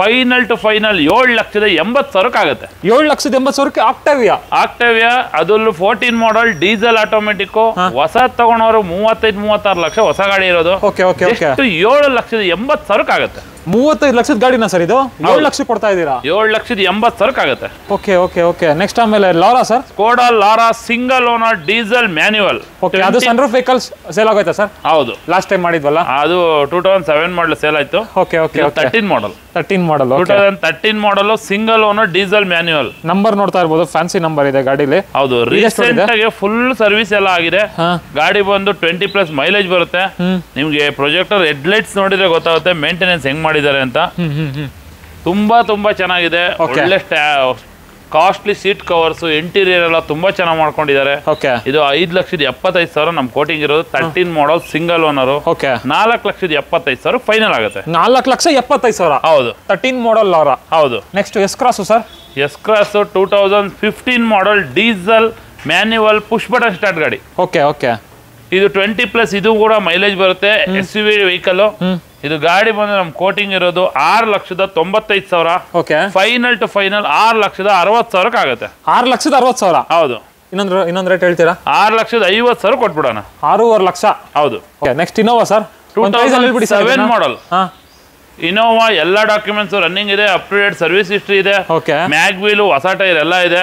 ಫೈನಲ್ ಟು ಫೈನಲ್ 7,80,000 ಆಗುತ್ತೆ. 7,80,000 ಆಕ್ಟೇವಿಯಾ ಅದ್ರಲ್ಲೂ 14 ಮಾಡಲ್ ಡೀಸೆಲ್ ಆಟೋಮೆಟಿಕ್. ಹೊಸ ತಗೊಂಡವರು 35-36 ಲಕ್ಷ ಹೊಸ ಗಾಡಿ ಇರೋದು. 7,80,000 ಆಗುತ್ತೆ. 35 ಲಕ್ಷದ ಗಾಡಿನ ಸರ್ ಇದು? 7 ಲಕ್ಷ ಕೊಡ್ತಾ ಇದ್ದೀರಾ? 7,80,000 ಆಗುತ್ತೆ. ಓಕೆ ಓಕೆ ಓಕೆ, ನೆಕ್ಸ್ಟ್ ಆಮೇಲೆ Lara sir? Skoda Lara single owner diesel manual. Okay, ಅದು ಸನ್ರೂಫ್ ವೆಹಿಕಲ್ಸ್ ಸೇಲ್ ಆಗೋಯ್ತಾ ಸರ್? ಹೌದು, ಲಾಸ್ಟ್ ಟೈಮ್ ಮಾಡಿದ್ವಲ್ಲ ಅದು 2007 ಮಾಡಲ್ ಸೇಲ್ ಆಯ್ತು. ಓಕೆ ಓಕೆ, 13 ಮಾಡಲ್. 2013 ಮಾಡಲ್ single owner diesel manual. Number ನೋಡ್ತಾ ಇರ್ಬೋದು, ಫ್ಯಾನ್ಸಿ ನಂಬರ್ ಇದೆ ಗಾಡಿಲಿ. ಹೌದು, ರೀಸೆಂಟ್ ಆಗಿ ಫುಲ್ ಸರ್ವಿಸ್ ಎಲ್ಲ ಆಗಿದೆ. ಗಾಡಿ ಬಂದು 20+ ಮೈಲೇಜ್ ಬರುತ್ತೆ. ನಿಮ್ಗೆ ಪ್ರೊಜೆಕ್ಟರ್ ಹೆಡ್ಲೈಟ್ಸ್ ನೋಡಿದ್ರೆ ಗೊತ್ತಾಗುತ್ತೆ ಮೇಂಟೆನೆನ್ಸ್ ಹೆಂಗ್ ಮಾಡಿದ್ದಾರೆ ಅಂತ. ತುಂಬಾ ಚೆನ್ನಾಗಿದೆ. ಒಳ್ಳೆ ಕಾಸ್ಟ್ಲಿ ಸೀಟ್ ಕವರ್ಸ್, ಇಂಟೀರಿಯರ್ ಎಲ್ಲ ತುಂಬಾ ಚೆನ್ನಾಗಿ ಮಾಡ್ಕೊಂಡಿದ್ದಾರೆ. ಇದು 5,75,000 ನಮ್ ಕೋಟಿಂಗ್ ಇರೋದು. 13 ಮಾಡಲ್ ಸಿಂಗಲ್ ಓನರ್. 4,75,000 ಫೈನಲ್ ಆಗುತ್ತೆ. 4,75,000. ಹೌದು, 13 ಮಾಡಲ್ ಲಾರಾ. ಹೌದು. Next S cross sir? S cross 2015 model diesel manual push button start ಗಾಡಿ. ಓಕೆ ಓಕೆ, ಇದು 20+ ಇದು ಕೂಡ ಮೈಲೇಜ್ ಬರುತ್ತೆ. SUV vehicle. ಇದು ಗಾಡಿ ಬಂದು ನಮ್ ಕೋಟಿಂಗ್ ಇರೋದು 6,95,000. ಓಕೆ, ಫೈನಲ್ ಟು ಫೈನಲ್ 6,60,000 ಆಗುತ್ತೆ. 6,60,000. ಹೌದು. ಇನ್ನೊಂದು ರೇಟ್ ಹೇಳ್ತೀರಾ? 6,50,000 ಕೊಟ್ಬಿಡೋಣ. 6.5 ಲಕ್ಷ. ಹೌದು. Next Innova sir? 2007 model Innova. ಎಲ್ಲ ಡಾಕ್ಯುಮೆಂಟ್ಸ್ ರನ್ನಿಂಗ್ ಇದೆ, up to date service history ಇದೆ. ಮ್ಯಾಗ್ವೀಲ್, ಹೊಸ ಟೈರ್ ಎಲ್ಲ ಇದೆ.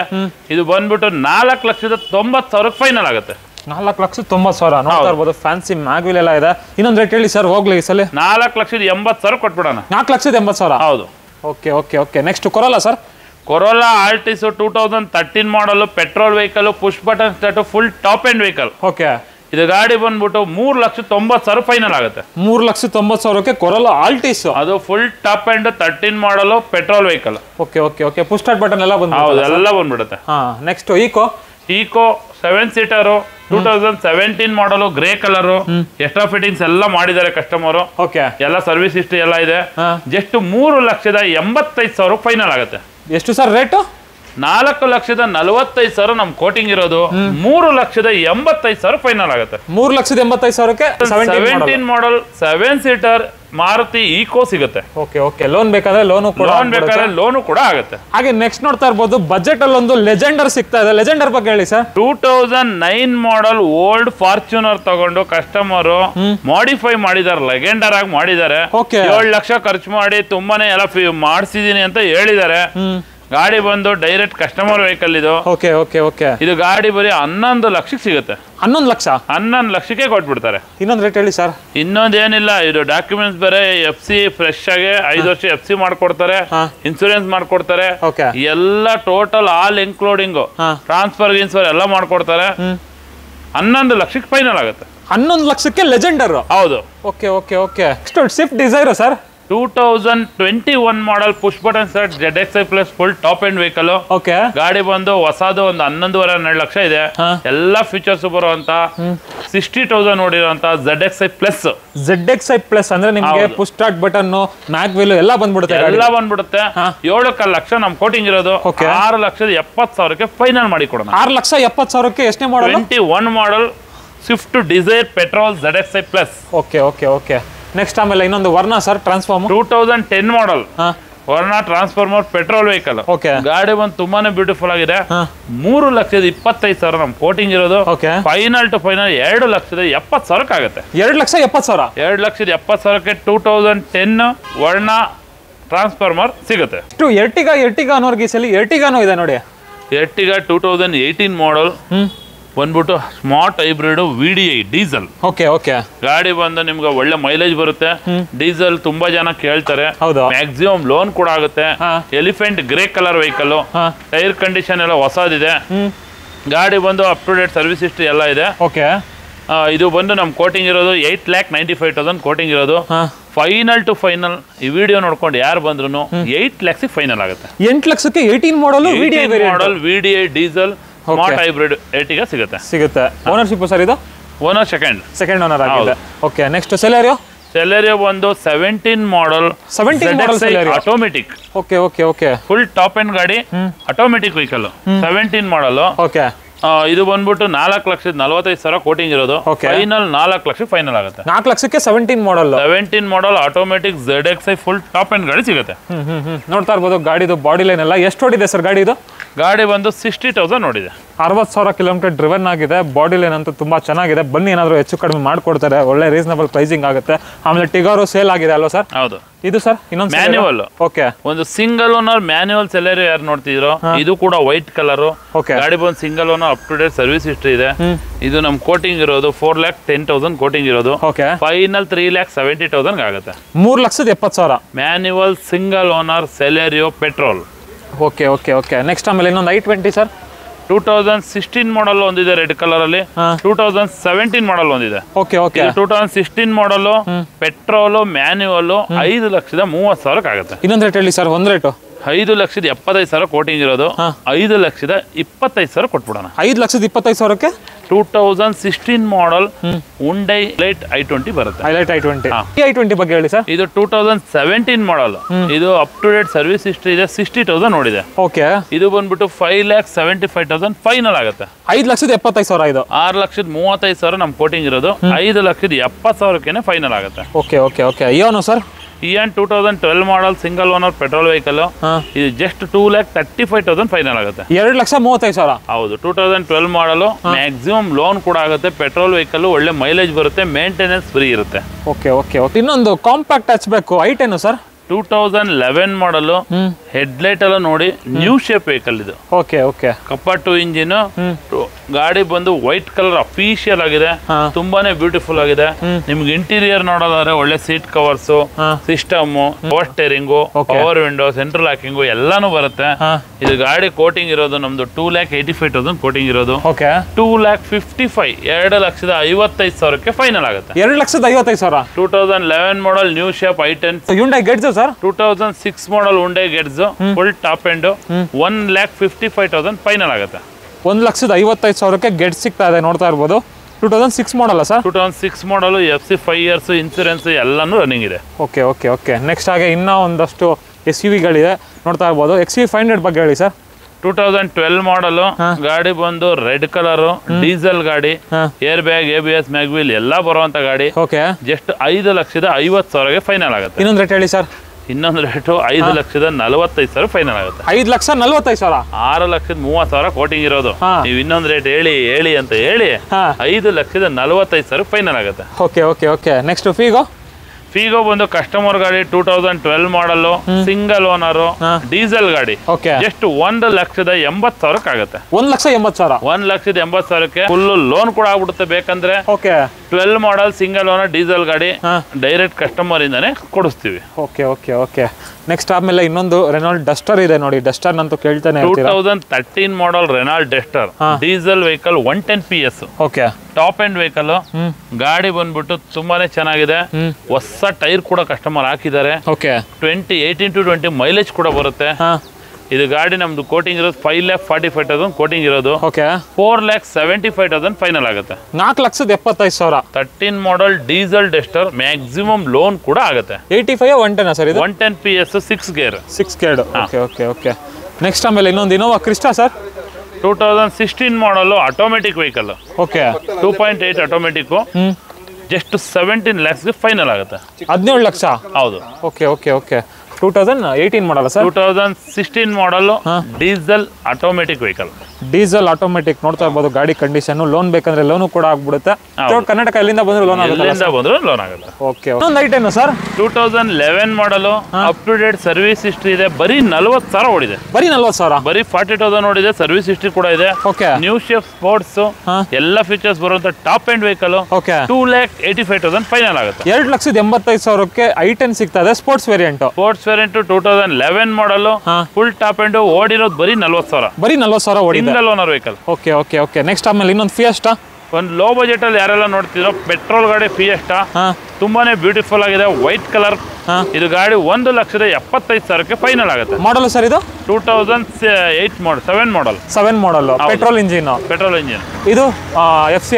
ಇದು ಬಂದ್ಬಿಟ್ಟು 4,90,000 ಫೈನಲ್ ಆಗುತ್ತೆ. 4,90,000 ನೋಡ್ತಾ ಇರ್ಬೋದು. ಫ್ಯಾನ್ಸಿ ಮ್ಯಾಗ್ವಿಲ್ ಎಲ್ಲ ಇದೆ. ಇನ್ನೊಂದು ರೇಟ್ ಹೇಳಿ ಸರ್, ಹೋಗ್ಲಿ ಈ ಸಲ. 4,80,000 ಕೊಟ್ಬಿಡೋಣ. 4,80,000. ಹೌದು. Okay okay okay, next corolla sir? Corolla Altis 2013 ಮಾಡಲ್ petrol vehicle, push button start, full top end vehicle. Okay, ಇದು ಗಾಡಿ ಬಂದ್ಬಿಟ್ಟು 3,90,000 ಫೈನಲ್ ಆಗುತ್ತೆ. 3,90,000 ಕೊರೋಲಾ ಆಲ್ಟಿಸ್. ಅದು ಫುಲ್ ಟಾಪ್ ಎಂಡ್ 13 ಮಾಡಲ್ petrol vehicle. Okay okay okay, push start button ಎಲ್ಲ ಎಲ್ಲ ಬಂದ್ಬಿಡುತ್ತೆ. ನೆಕ್ಸ್ಟ್ ಈಕೋ 7 ಸೀಟರ್ 2017 ಮಾಡಲು, ಗ್ರೇ ಕಲರ್. ಎಕ್ಸ್ಟ್ರಾ ಫಿಟ್ಟಿಂಗ್ಸ್ ಎಲ್ಲ ಮಾಡಿದ್ದಾರೆ ಕಸ್ಟಮರ್. ಎಲ್ಲ ಸರ್ವಿಸ್ ಹಿಸ್ಟ್ರಿ ಎಲ್ಲ ಇದೆ. ಜಸ್ಟ್ 3,80,000 ಫೈನಲ್ ಆಗುತ್ತೆ. ಎಷ್ಟು ಸರ್ ರೇಟ್? 4,40,000 ನಮ್ ಕೋಟಿಂಗ್ ಇರೋದು. 3,80,000 ಫೈನಲ್ ಆಗುತ್ತೆ. 3,80,000ಕ್ಕೆ 17 ಮಾಡಲ್ 7 ಸೀಟರ್ ಮಾರುತಿ ಈಕೋ ಸಿಗುತ್ತೆ. ಓಕೆ ಓಕೆ, ಲೋನ್ ಬೇಕಾದ್ರೆ ಲೋನು ಕೂಡ ಆಗುತ್ತೆ. ಹಾಗೆ ನೆಕ್ಸ್ಟ್ ನೋಡ್ತಾ ಇರ್ಬೋದು, ಬಜೆಟ್ ಅಲ್ಲಿ ಒಂದು ಲೆಜೆಂಡರ್ ಸಿಗ್ತಾ ಇದೆ. ಲೆಜೆಂಡರ್ ಬಗ್ಗೆ ಹೇಳಿ ಸರ್. 2009 ಮಾಡಲ್ ಓಲ್ಡ್ ಫಾರ್ಚುನರ್ ತಗೊಂಡು ಕಸ್ಟಮರ್ ಮಾಡಿಫೈ ಮಾಡಿದ್ದಾರೆ, ಲೆಜೆಂಡರ್ ಆಗಿ ಮಾಡಿದ್ದಾರೆ. 7 ಲಕ್ಷ ಖರ್ಚು ಮಾಡಿ ತುಂಬಾನೇ ಎಲ್ಲ ಮಾಡಿಸಿದೀನಿ ಅಂತ ಹೇಳಿದ್ದಾರೆ. ಗಾಡಿ ಬಂದು ಡೈರೆಕ್ಟ್ ಕಸ್ಟಮರ್ ವೆಹಿಕಲ್ ಇದು. Okay okay okay. ಇದು ಗಾಡಿ ಬರೀ 11 ಲಕ್ಷಕ್ಕೆ ಸಿಗುತ್ತೆ. 11 ಲಕ್ಷ? 11 ಲಕ್ಷಕ್ಕೆ ಕೊಟ್ಬಿಡ್ತಾರೆ. ಇನ್ನೊಂದು ರೇಟ್ ಹೇಳಿ ಸರ್. ಇನ್ನೊಂದೇನಿಲ್ಲ, ಇದು ಡಾಕ್ಯುಮೆಂಟ್ಸ್ ಬೇರೆ, FC ಫ್ರೆಶ್ ಆಗಿ 5 ವರ್ಷ FC ಮಾಡ್ಕೊಡ್ತಾರೆ, ಇನ್ಸೂರೆನ್ಸ್ ಮಾಡ್ಕೊಡ್ತಾರೆ, ಎಲ್ಲ ಟೋಟಲ್ ಆಲ್ ಇನ್ಕ್ಲೂಡಿಂಗ್ ಟ್ರಾನ್ಸ್ಫರ್ ಗಿನ್ಸ್ಫರ್ ಎಲ್ಲ ಮಾಡ್ಕೊಡ್ತಾರೆ. 11 ಲಕ್ಷಕ್ಕೆ ಫೈನಲ್ ಆಗುತ್ತೆ. 11 ಲಕ್ಷಕ್ಕೆ ಲೆಜೆಂಡರ್? ಹೌದು. Okay okay okay. Swift Dzire sir 2021 model push button set ZXi plus full top end vehicle. Okay. ಗಾಡಿ ಬಂದು ಹೊಸದು ಒಂದು 11.5-12 ಲಕ್ಷ ಇದೆ. ಎಲ್ಲ ಫೀಚರ್ಸ್ ಬರುವಂತ 60,000 ನೋಡಿರುವಂತ ZXi ಪ್ಲಸ್. ZXi ಪ್ಲಸ್ ಅಂದ್ರೆ ನಿಮಗೆ push start button, mag wheel ಎಲ್ಲ ಬಂದ್ಬಿಡುತ್ತೆ. ಎಲ್ಲ ಬಂದ್ಬಿಡುತ್ತೆ. 7 ಲಕ್ಷ ನಮ್ ಕೋಟಿಂಗ್ ಇರೋದು. 6,70,000ಕ್ಕೆ ಫೈನಲ್ ಮಾಡಿ ಕೊಡೋಣ. 6,70,000ಕ್ಕೆ ಎಷ್ಟನೇ ಮಾಡಲ್? 21 ಮಾಡಲ್ Swift Dzire petrol ZXi plus. Okay okay okay. Next ಆಮೇಲೆ ಇನ್ನೊಂದು ವರ್ಣ ಸರ್ ಟ್ರಾನ್ಸ್ಫಾರ್ಮರ್ 2010 ಮಾಡಲ್ ವರ್ಣ ಟ್ರಾನ್ಸ್ಫಾರ್ಮರ್ ಪೆಟ್ರೋಲ್ ವೆಹಿಕಲ್. ಗಾಡಿ ಬಂದು ತುಂಬಾನೇ ಬ್ಯೂಟಿಫುಲ್ ಆಗಿದೆ. 3,25,000 ನಮ್ ಕೋಟಿಂಗ್ ಇರೋದು. ಫೈನಲ್ ಟು ಫೈನಲ್ 2,70,000 ಆಗುತ್ತೆ. 2,70,000? 2,70,000ಕ್ಕೆ 2010 ವರ್ಣ ಟ್ರಾನ್ಸ್ಫಾರ್ಮರ್ ಸಿಗುತ್ತೆ. ಎರ್ಟಿಗಾ ಅನ್ನೋರ್ಗೆ ಈ ಸಲ ಎರ್ಟಿಗಾನು ಇದೆ ನೋಡಿ. ಎರ್ಟಿಗಾ 2018 ಮಾಡಲ್ ಬಂದ್ಬಿಟ್ಟು smart hybrid VDI diesel. Okay okay. ಗಾಡಿ ಬಂದು ನಿಮ್ಗೆ ಒಳ್ಳೆ ಮೈಲೇಜ್ ಬರುತ್ತೆ. ಡೀಸೆಲ್ ತುಂಬಾ ಜನ ಕೇಳ್ತಾರೆ. ಮ್ಯಾಕ್ಸಿಮಮ್ ಲೋನ್ ಕೂಡ ಆಗುತ್ತೆ. Elephant grey colour vehicle. Tyre condition ಎಲ್ಲ ಹೊಸದಿದೆ. ಗಾಡಿ ಬಂದು up to date service history ಎಲ್ಲ ಇದೆ. ಓಕೆ. ಇದು ಬಂದು ನಮ್ ಕೋಟಿಂಗ್ ಇರೋದು 8,95,000 ಕೋಟಿಂಗ್ ಇರೋದು. ಫೈನಲ್ ಟು ಫೈನಲ್ ಈ ವಿಡಿಯೋ ನೋಡ್ಕೊಂಡು ಯಾರು ಬಂದ್ರು 8 ಲಕ್ಷಕ್ಕೆ ಫೈನಲ್ ಆಗುತ್ತೆ. 8 ಲಕ್ಷಕ್ಕೆ 18 model VDI diesel smart hybrid Ertiga ಸಿಗುತ್ತೆ. ಓನರ್ಶಿಪ್ ಸರ್ ಇದು? ಓನರ್ ಸೆಕೆಂಡ್ ಓನರ್ ಆಗಿದೆ. ಓಕೆ. ನೆಕ್ಸ್ಟ್ ಸೆಲೆರಿಯೋ ಒಂದು 17 model automatic. Okay okay okay. Full top end ಗಾಡಿ, ಆಟೋಮೆಟಿಕ್ ವೆಹಿಕಲ್, 17 ಮಾಡಲ್. ಓಕೆ. ಇದು ಬಂದ್ಬಿಟ್ಟು 4,45,000 ಕೋಟಿಂಗ್ ಇರೋದು. ಫೈನಲ್ 4 ಲಕ್ಷ ಫೈನಲ್ ಆಗುತ್ತೆ. 4 ಲಕ್ಷಕ್ಕೆ 17 model automatic ZXi full top end ಗಾಡಿ ಸಿಗುತ್ತೆ. ನೋಡ್ತಾ ಇರ್ಬೋದು ಗಾಡಿದು ಬಾಡಿ ಲೈನ್ ಎಲ್ಲ. ಎಷ್ಟು ಓಡಿದೆ ಸರ್ ಗಾಡಿ ಇದು? ಗಾಡಿ ಬಂದು 60,000 ನೋಡಿದೆ. 60,000 ಕಿಲೋಮೀಟರ್ ಡ್ರಿವನ್ ಆಗಿದೆ. ಬಾಡಿ ಲೈನ್ ಅಂತೂ ತುಂಬಾ ಚೆನ್ನಾಗಿದೆ. ಬನ್ನಿ ಏನಾದ್ರು ಹೆಚ್ಚು ಕಡಿಮೆ ಮಾಡ್ಕೊಡ್ತಾರೆ. ಒಳ್ಳೆ ರೀಸನಬಲ್ ಪ್ರೈಸಿಂಗ್ ಆಗುತ್ತೆ. ಆಮೇಲೆ ಟಿಗಾರು ಸೇಲ್ ಆಗಿದೆ ಅಲ್ವಾ ಸರ್? ಹೌದು. ಇದು ಸರ್ ಇನ್ನೊಂದು ಮ್ಯಾನ್ಯುವಲ್. ಓಕೆ. ಒಂದು ಸಿಂಗಲ್ ಓನರ್ ಮ್ಯಾನ್ಯುವಲ್ ಸೆಲೆರಿಯೋ ಯಾರು ನೋಡ್ತಿದ್ರು, ಇದು ಕೂಡ ವೈಟ್ ಕಲರ್. ಗಾಡಿ ಬಂದು single owner up to date service history ಇದೆ. ಇದು ನಮ್ ಕೋಟಿಂಗ್ ಇರೋದು 4,10,000 ಕೋಟಿಂಗ್ ಇರೋದು. ಫೈನಲ್ 3,70,000 ಆಗುತ್ತೆ. 3,70,000 manual single owner Celerio petrol. Okay okay okay. Next ಆಮೇಲೆ ಇನ್ನೊಂದು i20 ಸರ್ 2016 ಮಾಡಲ್ ಒಂದಿದೆ ರೆಡ್ ಕಲರ್ ಅಲ್ಲಿ. 2017 ಮಾಡಲ್ ಒಂದಿದೆ. Okay okay. 2016 ಮಾಡಲ್ ಪೆಟ್ರೋಲ್ ಮ್ಯಾನ್ಯುವಲ್ 5,30,30,000 ಆಗುತ್ತೆ. ಇನ್ನೊಂದು ರೇಟ್ ಹೇಳಿ ಸರ್. ಒಂದು ರೇಟು 5,75,000 ಕೋಟಿಂಗ್ ಇರೋದು. 5,25,000 ಕೊಟ್ಬಿಡೋಣ. 5,25,000ಕ್ಕೆ 2016 ಮಾಡಲ್ Hyundai Elite i20 ಬರುತ್ತೆ. i20 ಬಗ್ಗೆ ಹೇಳಿ ಸರ್. ಇದು 2017 ಮಾಡಲ್. ಇದು up to date service history ಇದೆ. 60,000 ನೋಡಿದೆ. ಓಕೆ. ಇದು ಬಂದ್ಬಿಟ್ಟು 5,75,000 ಫೈನಲ್ ಆಗುತ್ತೆ. 5,75,000 ಇದು. 6,35,000 ನಮ್ ಕೋಟಿಂಗ್ ಇರೋದು. 5,70,000ಕ್ಕೆ ಫೈನಲ್ ಆಗುತ್ತೆ. Okay okay okay. ಇಯೋನು sir Eon 2012 model single owner petrol vehicle. ಇದು ಜಸ್ಟ್ 2,35,000 ಫೈನಲ್ ಆಗುತ್ತೆ. 2,35,000. ಹೌದು. 2012 ಮಾಡಲು ಮ್ಯಾಕ್ಸಿಮಮ್ ಲೋನ್ ಕೂಡ ಆಗುತ್ತೆ. ಪೆಟ್ರೋಲ್ ವೆಹಿಕಲ್ ಒಳ್ಳೆ ಮೈಲೇಜ್ ಬರುತ್ತೆ. ಮೇಂಟೆನೆನ್ಸ್ ಫ್ರೀ ಇರುತ್ತೆ. Okay okay okay. ಇನ್ನೊಂದು ಕಾಂಪ್ಯಾಕ್ಟ್ ಹಚ್ ಬೇಕು i10 ಸರ್ 2011 ಮಾಡಲು ಹೆಡ್ಲೈಟ್ ಎಲ್ಲ ನೋಡಿ ನ್ಯೂ ಶೇಪ್ ವೆಹಿಕಲ್ ಇದು. Okay okay. Kappa 2 engine. ಗಾಡಿ ಬಂದು ವೈಟ್ ಕಲರ್ ಅಫಿಷಿಯಲ್ ಆಗಿದೆ. ತುಂಬಾನೇ ಬ್ಯೂಟಿಫುಲ್ ಆಗಿದೆ. ನಿಮ್ಗೆ ಇಂಟೀರಿಯರ್ ನೋಡೋದಾದ್ರೆ ಒಳ್ಳೆ seat covers, system, power steering, power window, central locking ಎಲ್ಲಾನು ಬರುತ್ತೆ. ಇದು ಗಾಡಿ ಕೋಟಿಂಗ್ ಇರೋದು ನಮ್ದು 2,85,000 ಕೋಟಿಂಗ್ ಇರೋದು. 2,55,000 2,55,000ಕ್ಕೆ ಫೈನಲ್ ಆಗುತ್ತೆ. 2,55,000. 2011 model new shape i10. Hyundai Getz sir 2006 model Hyundai Getz full top end 1,55,000 final ಆಗುತ್ತೆ. 1,55,000ಕ್ಕೆ ಗೆಟ್ ಸಿಗ್ತಾ ಇದೆ. ನೋಡ್ತಾ ಇರ್ಬೋದು. 2006 ಮಾಡಲ್ಲ ಸರ್? 2006 ಮಾಡಲು FC 5 ಇಯರ್ಸ್ ಇನ್ಸೂರೆನ್ಸ್ ಎಲ್ಲಾನು ರನ್ನಿಂಗ್ ಇದೆ. Okay okay okay. ನೆಕ್ಸ್ಟ್ ಹಾಗೆ ಇನ್ನೂ ಒಂದಷ್ಟು SUVಗಳಿದೆ ನೋಡ್ತಾ ಇರ್ಬೋದು. XV500 ಬಗ್ಗೆ ಹೇಳಿ ಸರ್. 2012 ಮಾಡಲು ಗಾಡಿ ಬಂದು ರೆಡ್ ಕಲರ್ ಡೀಸೆಲ್ ಗಾಡಿ. ಏರ್ ಬ್ಯಾಗ್, ABS, ಮ್ಯಾಗ್ವೀಲ್ ಎಲ್ಲ ಬರುವಂತ ಗಾಡಿ. ಓಕೆ. ಜಸ್ಟ್ 5,50,000ಗೆ ಫೈನಲ್ ಆಗುತ್ತೆ. ಇನ್ನೊಂದು ರೇಟ್ ಹೇಳಿ ಸರ್. ಇನ್ನೊಂದು ರೇಟು 5,45,000 ಫೈನಲ್ ಆಗುತ್ತೆ. 5,45,000. 6,30,000 ಕೋಟಿಂಗ್ ಇರೋದು. ನೀವು ಇನ್ನೊಂದು ರೇಟ್ ಹೇಳಿ ಅಂತ ಹೇಳಿ 5,45,000 ಫೈನಲ್ ಆಗುತ್ತೆ. Okay okay okay. Next Figo ಬಂದು ಕಸ್ಟಮರ್ ಗಾಡಿ 2012 ಮಾಡಲ್ ಸಿಂಗಲ್ ಓನರ್ ಡೀಸೆಲ್ ಗಾಡಿ ಜಸ್ಟ್ 1,80,000 ಆಗುತ್ತೆ. 1,80,000 1,80,000 ಫುಲ್ ಲೋನ್ ಕೂಡ ಆಗ್ಬಿಡುತ್ತೆ. ಬೇಕಂದ್ರೆ 12 ಮಾಡಲ್ ಸಿಂಗಲ್ ಓನರ್ ಡೀಸೆಲ್ ಗಾಡಿ ಡೈರೆಕ್ಟ್ ಕಸ್ಟಮರ್ ಇಂದಾನೆ ಕೊಡಿಸ್ತೀವಿ. ನೆಕ್ಸ್ಟ್ ಆದ್ಮೇಲೆ ಇನ್ನೊಂದು ರೆನಾಲ್ಡ್ ಡಸ್ಟರ್ ಇದೆ ನೋಡಿ. ಡಸ್ಟರ್ ಅಂತೂ ಕೇಳ್ತಾನೆ 2013 model Renault Duster diesel vehicle 110 PS. Top end vehicle ಗಾಡಿ ಬಂದ್ಬಿಟ್ಟು ತುಂಬಾನೇ ಚೆನ್ನಾಗಿದೆ. ಹೊಸ ಟೈರ್ ಕೂಡ ಕಸ್ಟಮರ್ ಹಾಕಿದ್ದಾರೆ. 18-20 ಮೈಲೇಜ್ ಕೂಡ ಬರುತ್ತೆ. ಇದು ಗಾಡಿ ನಮ್ದು ಕೋಟಿಂಗ್ ಇರೋದು 5,45,000 ಕೋಟಿಂಗ್ ಇರೋದು. 4,75,000 ಫೈನಲ್ ಆಗುತ್ತೆ. 4,75,000. 13 ಮಾಡಲ್ ಡೀಸೆಲ್ ಡಸ್ಟರ್ ಮ್ಯಾಕ್ಸಿಮಮ್ ಲೋನ್ ಕೂಡ ಆಗುತ್ತೆ. 85 110 ಸರ್ ಇದು. 110 PS 6 ಗೇರ್. ಓಕೆ. ನೆಕ್ಸ್ಟ್ ಆಮೇಲೆ ಇನ್ನೊಂದು Innova Crysta sir 2016 model automatic vehicle. 2.8 automatic just 17 lakhs final ಆಗುತ್ತೆ. 17 ಲಕ್ಷ. ಹೌದು. ಓಕೆ 2018 ಮಾಡಲ್ಲ sir. 2016 model diesel automatic vehicle. Diesel automatic ನೋಡ್ತಾ ಇರ್ಬೋದು ಗಾಡಿ ಕಂಡೀಷನ್. ಲೋನ್ ಬೇಕಂದ್ರೆ ಲೋನು ಕೂಡ ಆಗ್ಬಿಡುತ್ತೆ. ಕರ್ನಾಟಕ ಎಲ್ಲಿಂದ ಬಂದ್ರು ಲೋನ್ ಆಗುತ್ತೆ. ಇನ್ನೊಂದು item sir 2011 model up to date service history ಇದೆ. ಬರೀ 40,000 ಓಡಿದೆ. ಬರೀ 40,000. ಬರೀ 40,000 ಓಡಿದೆ. ಸರ್ವಿಸ್ ಹಿಸ್ಟ್ರಿ ಕೂಡ ಇದೆ. ನ್ಯೂ ಶೇಪ್ ಸ್ಪೋರ್ಟ್ಸ್ ಎಲ್ಲ ಫೀಚರ್ಸ್ ಬರುವಂತ ಟಾಪ್ ಎಂಡ್ ವೆಹಿಕಲ್. 2,85,000 ಫೈನಲ್ ಆಗುತ್ತೆ. 2,85,000ಕ್ಕೆ i10 ಸಿಗ್ತದೆ. ಸ್ಪೋರ್ಟ್ಸ್ ವೇರಿಯಂಟ್ 2011 ಮಾಡಲ್ ಫುಲ್ ಟಾಪ್ ಎಂಡ್ ಓಡಿರೋದು ಬರೀ 40,000. ಬರೀ 40,000 ಓಡಿದೆ. Single owner vehicle. Okay. Next ಆಮೇಲೆ ಇನ್ನೊಂದು ಫಿಯೆಸ್ಟಾ. ಒಂದು ಲೋ ಬಜೆಟ್ ಅಲ್ಲಿ ಯಾರೆಲ್ಲ ನೋಡ್ತಿರೋ ಪೆಟ್ರೋಲ್ ಗಾಡಿ ಫಿಯೆಸ್ಟಾ ತುಂಬಾನೇ ಬ್ಯೂಟಿಫುಲ್ ಆಗಿದೆ. White colour. ಇದು ಗಾಡಿ 1,75,000 ಫೈನಲ್ ಆಗುತ್ತೆ. ಮಾಡಲ್ ಸರ್ ಇದು 2008 ಮಾಡಲ್ 7 ಮಾಡಲ್ ಪೆಟ್ರೋಲ್ ಇಂಜಿನ್. ಇದು FC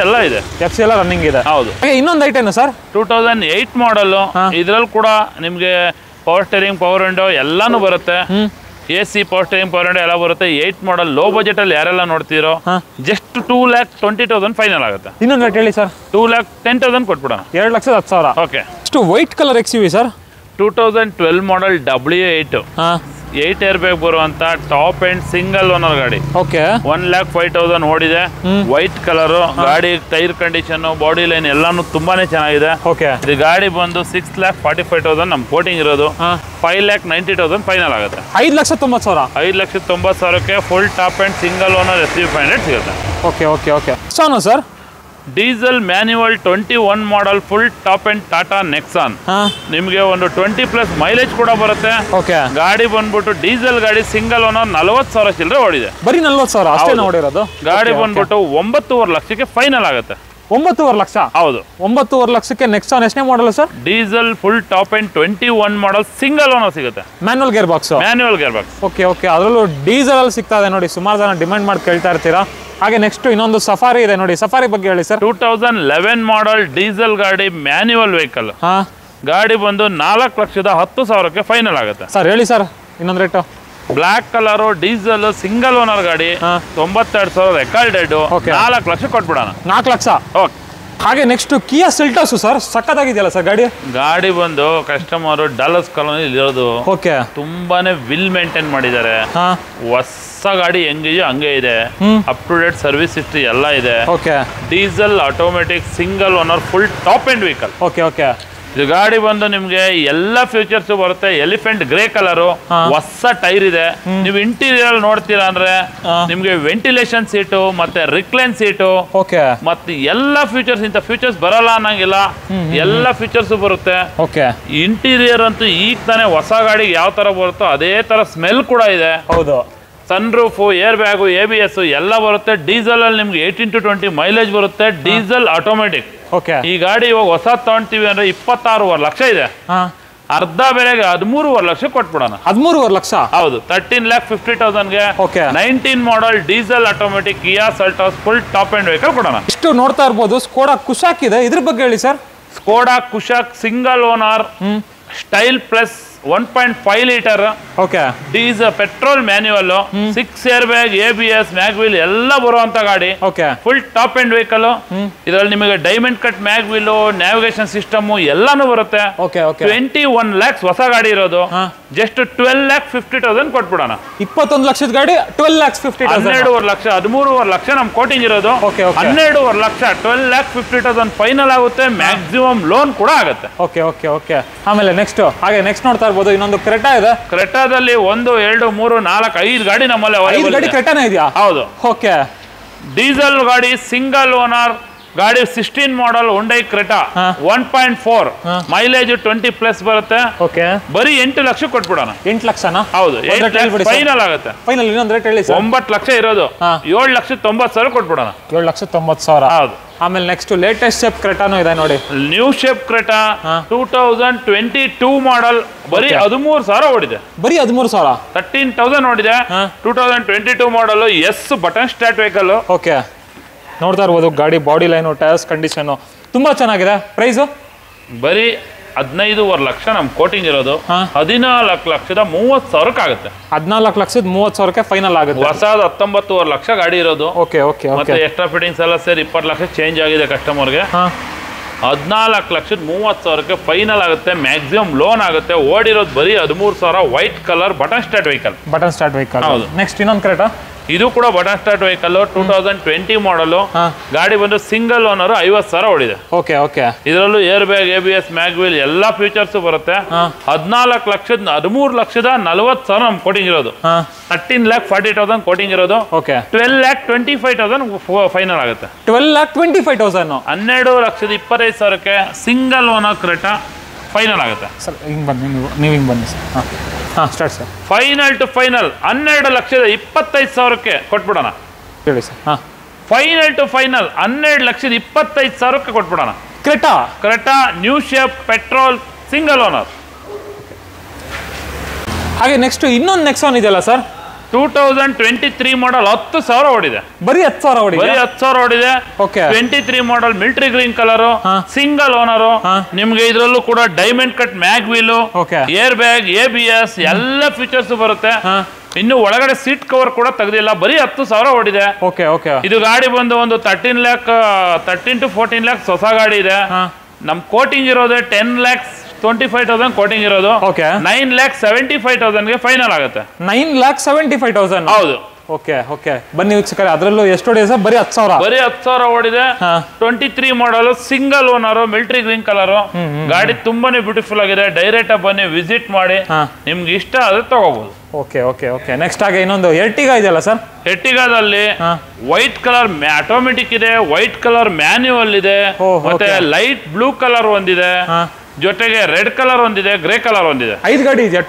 ಎಲ್ಲ ಇದೆ. FC ಎಲ್ಲ ರನ್ನಿಂಗ್ ಇದೆ. ಹೌದು. ಇನ್ನೊಂದು ಐಟಮ್ ಸರ್ 2008 ಮಾಡಲ್. ಇದ್ರಲ್ಲಿ ಕೂಡ ನಿಮ್ಗೆ ಪವರ್ ಸ್ಟೇರಿಂಗ್ ಪವರ್ ವಿಂಡೋ ಎಲ್ಲಾನು ಬರುತ್ತೆ. AC power steering power window ಎಲ್ಲ ಬರುತ್ತೆ. 8 ಮಾಡಲ್ ಲೋ ಬಜೆಟ್ ಅಲ್ಲಿ ಯಾರೆಲ್ಲ ನೋಡ್ತಿರೋ ಜಸ್ಟ್ 2,20,000 ಫೈನಲ್ ಆಗುತ್ತೆ. ಇನ್ನೊಂದು ರೇಟ್ ಹೇಳಿ ಸರ್. 2,10,000 ಕೊಟ್ಬಿಡೋಣ. 2,10,000. ಓಕೆ. ಇಷ್ಟು ವೈಟ್ ಕಲರ್ XUV ಸರ್ 2012 ಮಾಡಲ್ W8 8 ಏರ್ ಬ್ಯಾಗ್ ಬರುವಂತ ಟಾಪ್ ಅಂಡ್ ಸಿಂಗಲ್ ಓನರ್ ಗಾಡಿ. 1,05,000 ಓಡಿದೆ. ವೈಟ್ ಕಲರ್ ಗಾಡಿ ಟೈರ್ ಕಂಡೀಷನ್ ಬಾಡಿ ಲೈನ್ ಎಲ್ಲಾನು ತುಂಬಾನೇ ಚೆನ್ನಾಗಿದೆ. ಇದು ಗಾಡಿ ಬಂದು 6,45,000 ನಮ್ ಕೋಟಿಂಗ್ ಇರೋದು. 5,90,000 ಫೈನಲ್ ಆಗುತ್ತೆ. 5,90,000. 5,90,000ಕ್ಕೆ full top end single owner SV 500 ಸಿಗುತ್ತೆ. Okay sir diesel manual 21 model full top end Tata Nexon. ನಿಮಗೆ ಒಂದು 20+ ಮೈಲೇಜ್ ಕೂಡ ಬರುತ್ತೆ. ಗಾಡಿ ಬಂದ್ಬಿಟ್ಟು ಡೀಸೆಲ್ ಗಾಡಿ ಸಿಂಗಲ್ ಓನರ್ 40,000 ಚಿಲ್ಲರೆ ಓಡಿದೆ. ಬರೀ 40,000 ಅಷ್ಟೇ ಓಡಿರೋದು. ಗಾಡಿ ಬಂದ್ಬಿಟ್ಟು 9.5 ಲಕ್ಷಕ್ಕೆ ಫೈನಲ್ ಆಗುತ್ತೆ. 9.5 ಲಕ್ಷ. ಹೌದು. 9.5 ಲಕ್ಷಕ್ಕೆ ನೆಕ್ಸಾನ್ ಎಷ್ಟನೇ model sir? Diesel full top end 21 model single owner ಸಿಗುತ್ತೆ. Manual gear box. ಓಕೆ ಅದರಲ್ಲೂ ಡೀಸೆಲ್ ಅಲ್ಲಿ ಸಿಗ್ತಾ ಇದೆ ನೋಡಿ. ಸುಮಾರು ಜನ ಡಿಮ್ಯಾಂಡ್ ಮಾಡಿ ಕೇಳ್ತಾ ಇರ್ತೀರಾ. ಹಾಗೆ ನೆಕ್ಸ್ಟ್ ಇನ್ನೊಂದು ಸಫಾರಿ ಇದೆ ನೋಡಿ. ಸಫಾರಿ ಬಗ್ಗೆ ಹೇಳಿ ಸರ್. 2011 ಮಾಡಲ್ ಡೀಸೆಲ್ ಗಾಡಿ ಮ್ಯಾನ್ಯುವಲ್ ವೆಹಿಕಲ್. ಗಾಡಿ ಬಂದು 4,10,000 ಫೈನಲ್ ಆಗುತ್ತೆ. ಸರ್ ಹೇಳಿ ಸರ್ ಇನ್ನೊಂದು rate. Black colour diesel single owner ಗಾಡಿ 92,000 ರೆಕಾರ್ಡೆಡ್. 4 ಲಕ್ಷ ಕೊಟ್ಬಿಡೋಣ. 4 ಲಕ್ಷ. ಹಾಗೆ ನೆಕ್ಸ್ಟ್ ಕಿಯಾ ಸೆಲ್ಟಾಸ್ ಸರ್ ಸಕ್ಕತ್ತಾಗಿದೆಯಲ್ಲ ಸರ್ ಗಾಡಿ ಬಂದು ಕಸ್ಟಮರ್ ಡಾಲರ್ಸ್ ಕಾಲೋನಿ ಇರೋದು. ತುಂಬಾನೇ ವಿಲ್ ಮೇಂಟೈನ್ ಮಾಡಿದ್ದಾರೆ. ಹೊಸ ಗಾಡಿ ಹೆಂಗಿದೆಯೋ ಹಂಗೆ ಇದೆ. Up to date service history ಎಲ್ಲ ಇದೆ. Diesel automatic single owner full top end vehicle. ಇದು ಗಾಡಿ ಬಂದು ನಿಮ್ಗೆ ಎಲ್ಲ ಫೀಚರ್ಸ್ ಬರುತ್ತೆ. Elephant grey colour. ಹೊಸ ಟೈರ್ ಇದೆ. ನೀವು ಇಂಟೀರಿಯರ್ ನೋಡ್ತೀರಾ ಅಂದ್ರೆ ನಿಮ್ಗೆ ವೆಂಟಿಲೇಷನ್ ಸೀಟು ಮತ್ತೆ ರಿಕ್ಲೈನ್ ಸೀಟು ಮತ್ತೆ ಎಲ್ಲ ಫೀಚರ್ಸ್. ಇಂತ ಫೀಚರ್ಸ್ ಬರಲ್ಲ ಅನ್ನಂಗಿಲ್ಲ. ಎಲ್ಲ ಫೀಚರ್ಸ್ ಬರುತ್ತೆ. ಇಂಟೀರಿಯರ್ ಅಂತೂ ಈಗ ತಾನೇ ಹೊಸ ಗಾಡಿಗೆ ಯಾವ ತರ ಬರುತ್ತೋ ಅದೇ ತರ ಸ್ಮೆಲ್ ಕೂಡ ಇದೆ. ಹೌದು. Sun roof air bag ABS ಎಲ್ಲ ಬರುತ್ತೆ. ಡೀಸೆಲ್ ಅಲ್ಲಿ ನಿಮ್ಗೆ 18-20 ಮೈಲೇಜ್ ಬರುತ್ತೆ. Diesel automatic. ಈ ಗಾಡಿ ಇವಾಗ ಹೊಸ ತಗೊಂತೀವಿ ಅಂದ್ರೆ 26.5 ಲಕ್ಷ ಇದೆ. ಅರ್ಧ ಬೆಲೆಗೆ 13.5 ಲಕ್ಷ ಕೊಟ್ಬಿಡೋಣ. 13.5 ಲಕ್ಷ. ಹೌದು. 13,50,000ಗೆ 19 ಮಾಡಲ್ diesel automatic Kiya Seltos full top and vehicle ಕೊಡೋಣ. ಇಷ್ಟು ನೋಡ್ತಾ ಇರ್ಬೋದು. ಸ್ಕೋಡಾ ಕುಶಾಕ್ ಇದೆ. ಇದ್ರ ಬಗ್ಗೆ ಹೇಳಿ sir. Skoda Kushaq single owner style plus 1.5 litre okay diesel petrol manual 6 air bag ABS mag wheel ಎಲ್ಲ ಬರುವಂತ ಗಾಡಿ okay full top end vehicle ಇದರಲ್ಲಿ ನಿಮಗೆ diamond cut mag wheel navigation system ಎಲ್ಲಾನು ಬರುತ್ತೆ ಓಕೆ ಓಕೆ 21 lakhs ಹೊಸ ಗಾಡಿ ಇರೋದು ಜಸ್ಟ್ 12,50,000 ಕೊಟ್ಬಿಡೋಣ 21 ಲಕ್ಷದ ಗಾಡಿ 12,50,000 12.5 ಲಕ್ಷ 13.5 ಲಕ್ಷ ನಮ್ ಕೋಟಿಂಗ್ ಇರೋದು 12.5 ಲಕ್ಷ 12,50,000 ಫೈನಲ್ ಆಗುತ್ತೆ ಮ್ಯಾಕ್ಸಿಮಮ್ ಲೋನ್ ಕೂಡ ಆಗುತ್ತೆ ಓಕೆ ಓಕೆ ಓಕೆ ಆಮೇಲೆ ನೆಕ್ಸ್ಟ್ ನೋಡ್ತಾ ಇರ್ಬೋದು ಇನ್ನೊಂದು ಕ್ರೆಟಾ ಇದೆ ಕ್ರೆಟಾದಲ್ಲಿ 1 2 3 4 5 ಗಾಡಿ ನಮ್ಮಲ್ಲಿ ಐದು ಗಾಡಿ ಕ್ರೆಟಾನೇ ಇದೆಯಾ ಹೌದು ಓಕೆ ಡೀಸೆಲ್ ಗಾಡಿ ಸಿಂಗಲ್ ಓನರ್ ಗಾಡಿ 16 ಮಾಡಲ್ ಹುಂಡೈ ಕ್ರೆಟಾ 1.4 ಮೈಲೇಜ್ 20+ ಬರುತ್ತೆ ಓಕೆ ಬರೀ 8 ಲಕ್ಷ ಕೊಟ್ಬಿಡೋಣ 8 ಲಕ್ಷನಾ ಹೌದು ಫೈನಲ್ ಆಗುತ್ತೆ ಫೈನಲ್ ಇನ್ನೊಂದು ರೇಟ್ ಹೇಳಿ ಸರ್ 9 ಲಕ್ಷ ಇರೋದು 7,90,000 ಕೊಟ್ಬಿಡೋಣ 7,90,000 ಹೌದು ಆಮೇಲೆ ನೆಕ್ಸ್ಟ್ ಲೇಟೆಸ್ಟ್ ಶೇಪ್ ಕ್ರೆಟಾನು ಇದೆ ನೋಡಿ ನ್ಯೂ ಶೇಪ್ ಕ್ರೆಟಾ 2022 ಮಾಡಲ್ ಬರೀ 13,000 ಓಡಿದೆ ಬರೀ 13,000 13,000 ಓಡಿದೆ 2022 model S button start vehicle okay ನೋಡ್ತಾ ಇರ್ಬೋದು ಗಾಡಿ ಬಾಡಿ ಲೈನು ಟೈರ್ಸ್ ಕಂಡೀಷನ್ ತುಂಬಾ ಚೆನ್ನಾಗಿದೆ ಪ್ರೈಸು ಬರೀ 15.5 ಲಕ್ಷ ನಮ್ ಕೋಟಿಂಗ್ ಇರೋದು 14,30,30,000 ಆಗುತ್ತೆ 14,30,000 ಫೈನಲ್ ಆಗುತ್ತೆ ಹೊಸದು 19.5 ಲಕ್ಷ ಗಾಡಿ ಇರೋದು ಓಕೆ ಓಕೆ ಮತ್ತೆ ಎಕ್ಸ್ಟ್ರಾ ಫಿಟ್ಟಿಂಗ್ಸ್ ಎಲ್ಲ ಸೇರಿ 20 ಲಕ್ಷ ಚೇಂಜ್ ಆಗಿದೆ ಕಸ್ಟಮರ್ಗೆ 14,30,30,000 ಫೈನಲ್ ಆಗುತ್ತೆ ಮ್ಯಾಕ್ಸಿಮಮ್ ಲೋನ್ ಆಗುತ್ತೆ ಓಡಿರೋದು ಬರೀ 13,000 white colour button start vehicle ಹೌದು ನೆಕ್ಸ್ಟ್ ಇನ್ನೊಂದು ಕ್ರೆಟಾ ಇದು ಕೂಡ ಬಟನ್ ಸ್ಟಾರ್ಟ್ ವೆಹಿಕಲ್ 2020 ಮಾಡಲು ಗಾಡಿ ಬಂದು ಸಿಂಗಲ್ ಓನರ್ 50,000 ಓಡಿದೆ ಓಕೆ ಓಕೆ ಇದರಲ್ಲೂ air bag ABS mag wheel ಎಲ್ಲಾ ಫೀಚರ್ಸ್ ಬರುತ್ತೆ 13,40,000 ನಮ್ ಕೋಟಿಂಗ್ ಇರೋದು 13,40,000 ಕೋಟಿಂಗ್ ಇರೋದು ಓಕೆ 12,25,000 ಫೈನಲ್ ಆಗುತ್ತೆ 12,25,000 12,25,000 ಸಿಂಗಲ್ ಓನರ್ ಕ್ರೆಟಾ ಫೈನಲ್ ಆಗುತ್ತೆ ಸರ್ ಹಿಂಗೆ ಬನ್ನಿ ನೀವು ಹಿಂಗೆ ಬನ್ನಿ ಸರ್ ಹಾಂ start sir final to final 12,25,000 ಕೊಟ್ಬಿಡೋಣ ಹೇಳಿ ಸರ್ ಹಾಂ ಫೈನಲ್ ಟು ಫೈನಲ್ 12,25,000 ಕೊಟ್ಬಿಡೋಣ Creta new shape petrol single owner ಹಾಗೆ ನೆಕ್ಸ್ಟ್ ಇನ್ನೊಂದು ನೆಕ್ಸಾನ್ ಇದೆಯಲ್ಲ ಸರ್ 2023 ಮಾಡಲ್ 10,000 ಓಡಿದೆ ಬರೀ 10,000 ಓಡಿದೆ okay 23 model military green colour single owner ನಿಮ್ಗೆ ಇದರಲ್ಲೂ ಕೂಡ diamond cut mag wheel air bag ABS ಎಲ್ಲ ಫೀಚರ್ಸ್ ಬರುತ್ತೆ ಇನ್ನು ಒಳಗಡೆ ಸೀಟ್ ಕವರ್ ಕೂಡ ತೆಗೆದಿಲ್ಲ ಬರೀ 10,000 ಓಡಿದೆ ಓಕೆ ಓಕೆ ಇದು ಗಾಡಿ ಬಂದು ಒಂದು 13 to 14 lakhs ಹೊಸ ಗಾಡಿ ಇದೆ ನಮ್ ಕೋಟಿಂಗ್ ಇರೋದು 10,25,000 ಕೋಟಿಂಗ್ ಇರೋದು 9,75,000 ಗೆ ಫೈನಲ್ ಆಗುತ್ತೆ 9,75,000 ಹೌದು ಓಕೆ ಓಕೆ ಬನ್ನಿ ವೀಕ್ಷಕರೇ ಅದರಲ್ಲೂ ಎಷ್ಟು ಓಡಿದೆ ಸರ್ ಬರೀ 10,000 ಓಡಿದೆ 23 ಮಾಡಲ್ single owner military green colour ಗಾಡಿ ತುಂಬಾನೇ ಬ್ಯೂಟಿಫುಲ್ ಆಗಿದೆ ಡೈರೆಕ್ಟ್ ಬನ್ನಿ ವಿಸಿಟ್ ಮಾಡಿ ನಿಮ್ಗೆ ಇಷ್ಟ ಆದ್ರೆ ತಗೋಬಹುದು ಓಕೆ ಓಕೆ ಓಕೆ ನೆಕ್ಸ್ಟ್ ಆಗಿ ಇನ್ನೊಂದು ಎರ್ಟಿಗಾ ಇದೆಯಲ್ಲ ಸರ್ ಎರ್ಟಿಗಾದಲ್ಲಿ ವೈಟ್ ಕಲರ್ ಆಟೋಮೆಟಿಕ್ ಇದೆ ವೈಟ್ ಕಲರ್ ಮ್ಯಾನ್ಯುವಲ್ ಇದೆ ಮತ್ತೆ ಲೈಟ್ ಬ್ಲೂ ಕಲರ್ ಒಂದಿದೆ ಜೊತೆಗೆ ರೆಡ್ ಕಲರ್ ಒಂದಿದೆ ಗ್ರೇ ಕಲರ್ ಒಂದಿದೆ 5 ಗಾಡಿ ಇದೆ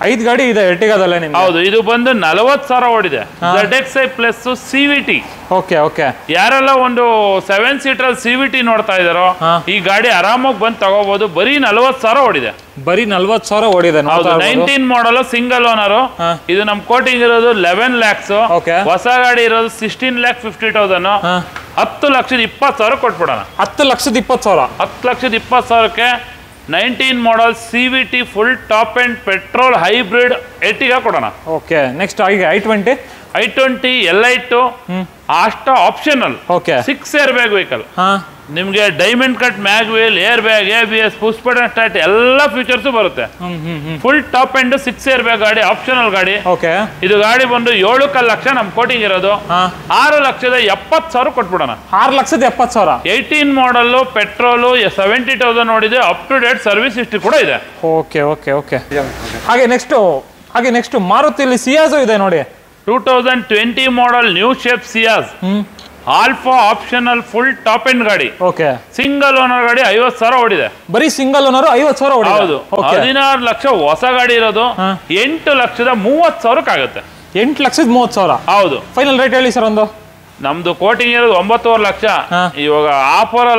5 ಗಾಡಿ ಇದೆ ಎರ್ಟಿಗಾದಲ್ಲೇ ನಿಮ್ಗೆ ಹೌದು ಇದು ಬಂದು 40,000 ಓಡಿದೆ ZXi plus CVT okay okay ಯಾರೆಲ್ಲ ಒಂದು 7 ಸೀಟರ್ CVT ನೋಡ್ತಾ ಇದಾರೋ ಈ ಗಾಡಿ ಆರಾಮಾಗಿ ಬಂದು ತಗೋಬಹುದು ಬರೀ 40,000 ಓಡಿದೆ ಬರೀ 40,000 ಓಡಿದೆ 19 ಮಾಡಲ್ ಸಿಂಗಲ್ ಓನರ್ ಇದು ನಮ್ ಕೋಟಿಂಗ್ ಇರೋದು 11 lakhs ಹೊಸ ಗಾಡಿ ಇರೋದು 16,50,000 10,20,000 ಕೊಟ್ಬಿಡೋಣ 10,20,000 10,20,000 19 model CVT full top end petrol hybrid Ertiga ಕೊಡೋಣ ಓಕೆ ನೆಕ್ಸ್ಟ್ ಆಗಿ i20 L8 Asta optional 6 air bag vehicle ನಿಮ್ಗೆ diamond cut mag wheel air bag ABS push button start ಎಲ್ಲ ಫೀಚರ್ಸ್ ಬರುತ್ತೆ full top end 6 air bag ಗಾಡಿ ಆಪ್ಷನಲ್ ಗಾಡಿ ಇದು ಗಾಡಿ ಬಂದು 7 ಲಕ್ಷ ನಮ್ ಕೋಟಿಂಗ್ ಇರೋದು 6,70,000 ಕೊಟ್ಬಿಡೋಣ 6,70,000 18 ಮಾಡಲ್ ಪೆಟ್ರೋಲ್ 70,000 ನೋಡಿದೆ up to date service history ಕೂಡ ಇದೆ ಓಕೆ ಓಕೆ ಓಕೆ ಹಾಗೆ ನೆಕ್ಸ್ಟ್ ಮಾರುತಿಯಲ್ಲಿ ಸಿಯಾಜೋ ಇದೆ ನೋಡಿ 2020 model new shape Ciaz Alpha optional full top end ಗಾಡಿ ಓಕೆ ಸಿಂಗಲ್ ಓನರ್ ಗಾಡಿ 50,000 ಓಡಿದೆ ಬರೀ ಸಿಂಗಲ್ ಓನರ್ 50,000 ಓಡಿದೆ ಹೌದು 16 ಲಕ್ಷ ಹೊಸ ಗಾಡಿ ಇರೋದು 8,30,000 ಆಗುತ್ತೆ 8,30,000 ಹೌದು ಫೈನಲ್ ರೇಟ್ ಹೇಳಿ ಸರ್ ಒಂದು ನಮ್ದು ಕೋಟಿಂಗ್ ಇರೋದು 9.5 ಲಕ್ಷ ಇವಾಗ ಆಫರ್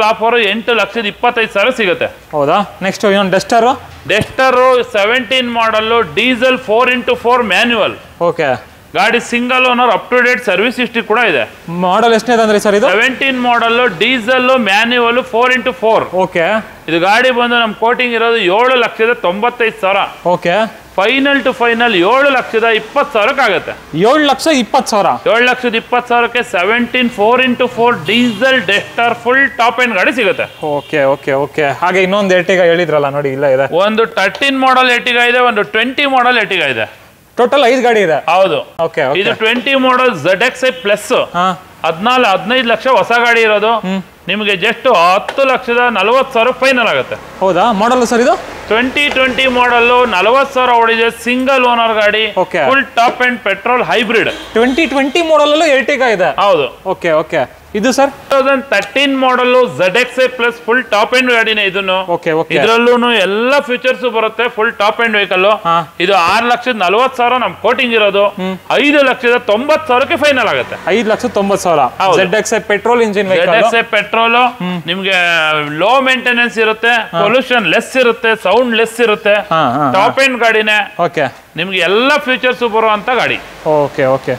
8,25,000 ಸಿಗುತ್ತೆ ಹೌದಾ ನೆಕ್ಸ್ಟ್ ಇನ್ನೊಂದು Duster 17 model diesel 4x4 manual okay ಗಾಡಿ single owner up to date service history ಕೂಡ ಇದೆ. ಮಾಡಲ್ ಎಷ್ಟನೇದು ಅಂದ್ರೆ ಸರ್ ಇದು? 17 model, diesel, manual, 4x4. Okay. ಇದು ಗಾಡಿ ಬಂದು ನಮ್ಮ ಕೋಟಿಂಗ್ ಇರೋದು 7,95,000. ಓಕೆ. ಫೈನಲ್ ಟು ಫೈನಲ್ 7,20,000 ಆಗುತ್ತೆ. 7,20,000. 7,20,000ಕ್ಕೆ 17 4x4 diesel Duster full top end ಗಾಡಿ ಸಿಗುತ್ತೆ. Okay okay okay. ಹಾಗೆ ಇನ್ನೊಂದು ಎರ್ಟಿಗಾ ಹೇಳಿದ್ರಲ್ಲ ನೋಡಿ, ಇಲ್ಲ ಇದೆ. ಒಂದು 13 ಮಾಡಲ್ ಎರ್ಟಿಗಾ ಇದೆ, ಒಂದು 20 ಮಾಡಲ್ ಎರ್ಟಿಗಾ ಇದೆ. ಟೋಟಲ್ 5 ಗಾಡಿ ಇದೆ. ಹೌದು. ಓಕೆ. ಇದು 20 ಮಾಡಲ್ ZXi ಪ್ಲಸ್ 15 ಲಕ್ಷ ಹೊಸ ಗಾಡಿ ಇರೋದು. ನಿಮಗೆ ಜಸ್ಟ್ 10,40,000 ಫೈನಲ್ ಆಗುತ್ತೆ. ಹೌದಾ? ಮಾಡಲ್ ಸರ್ ಇದು 2020 ಮಾಡಲ್, 40,000 ಓಡಿದೆ, ಸಿಂಗಲ್ ಓನರ್ ಗಾಡಿ, full top end petrol hybrid. 2020 model ಅಲ್ಲೂ ಎರ್ಟಿಗಾ ಇದೆ. ಹೌದು. Okay okay. ಇದು sir 2013 model ZXi plus full top end ಗಾಡಿನೇ ಇದನ್ನು. Okay okay. ಇದ್ರಲ್ಲೂ ಎಲ್ಲ ಫೀಚರ್ಸ್ ಬರುತ್ತೆ, ಫುಲ್ ಟಾಪ್ ಎಂಡ್ ವೆಹಿಕಲ್. ಇದು 6,40,000 ನಮ್ ಕೋಟಿಂಗ್ ಇರೋದು. 5,90,000ಕ್ಕೆ ಫೈನಲ್ ಆಗುತ್ತೆ. 5,90,000 ZXi petrol engine vehicle. ZXi petrol ನಿಮ್ಗೆ ಲೋ ಮೇಂಟೆನೆನ್ಸ್ ಇರುತ್ತೆ, ಪೊಲ್ಯೂಷನ್ ಲೆಸ್ ಇರುತ್ತೆ, ಸೌಂಡ್ ಲೆಸ್ ಇರುತ್ತೆ, ಟಾಪ್ ಎಂಡ್ ಗಾಡಿನೇ. ಓಕೆ. ನಿಮ್ಗೆ ಎಲ್ಲ ಫೀಚರ್ಸ್ ಬರುವಂತ ಗಾಡಿ. Okay okay.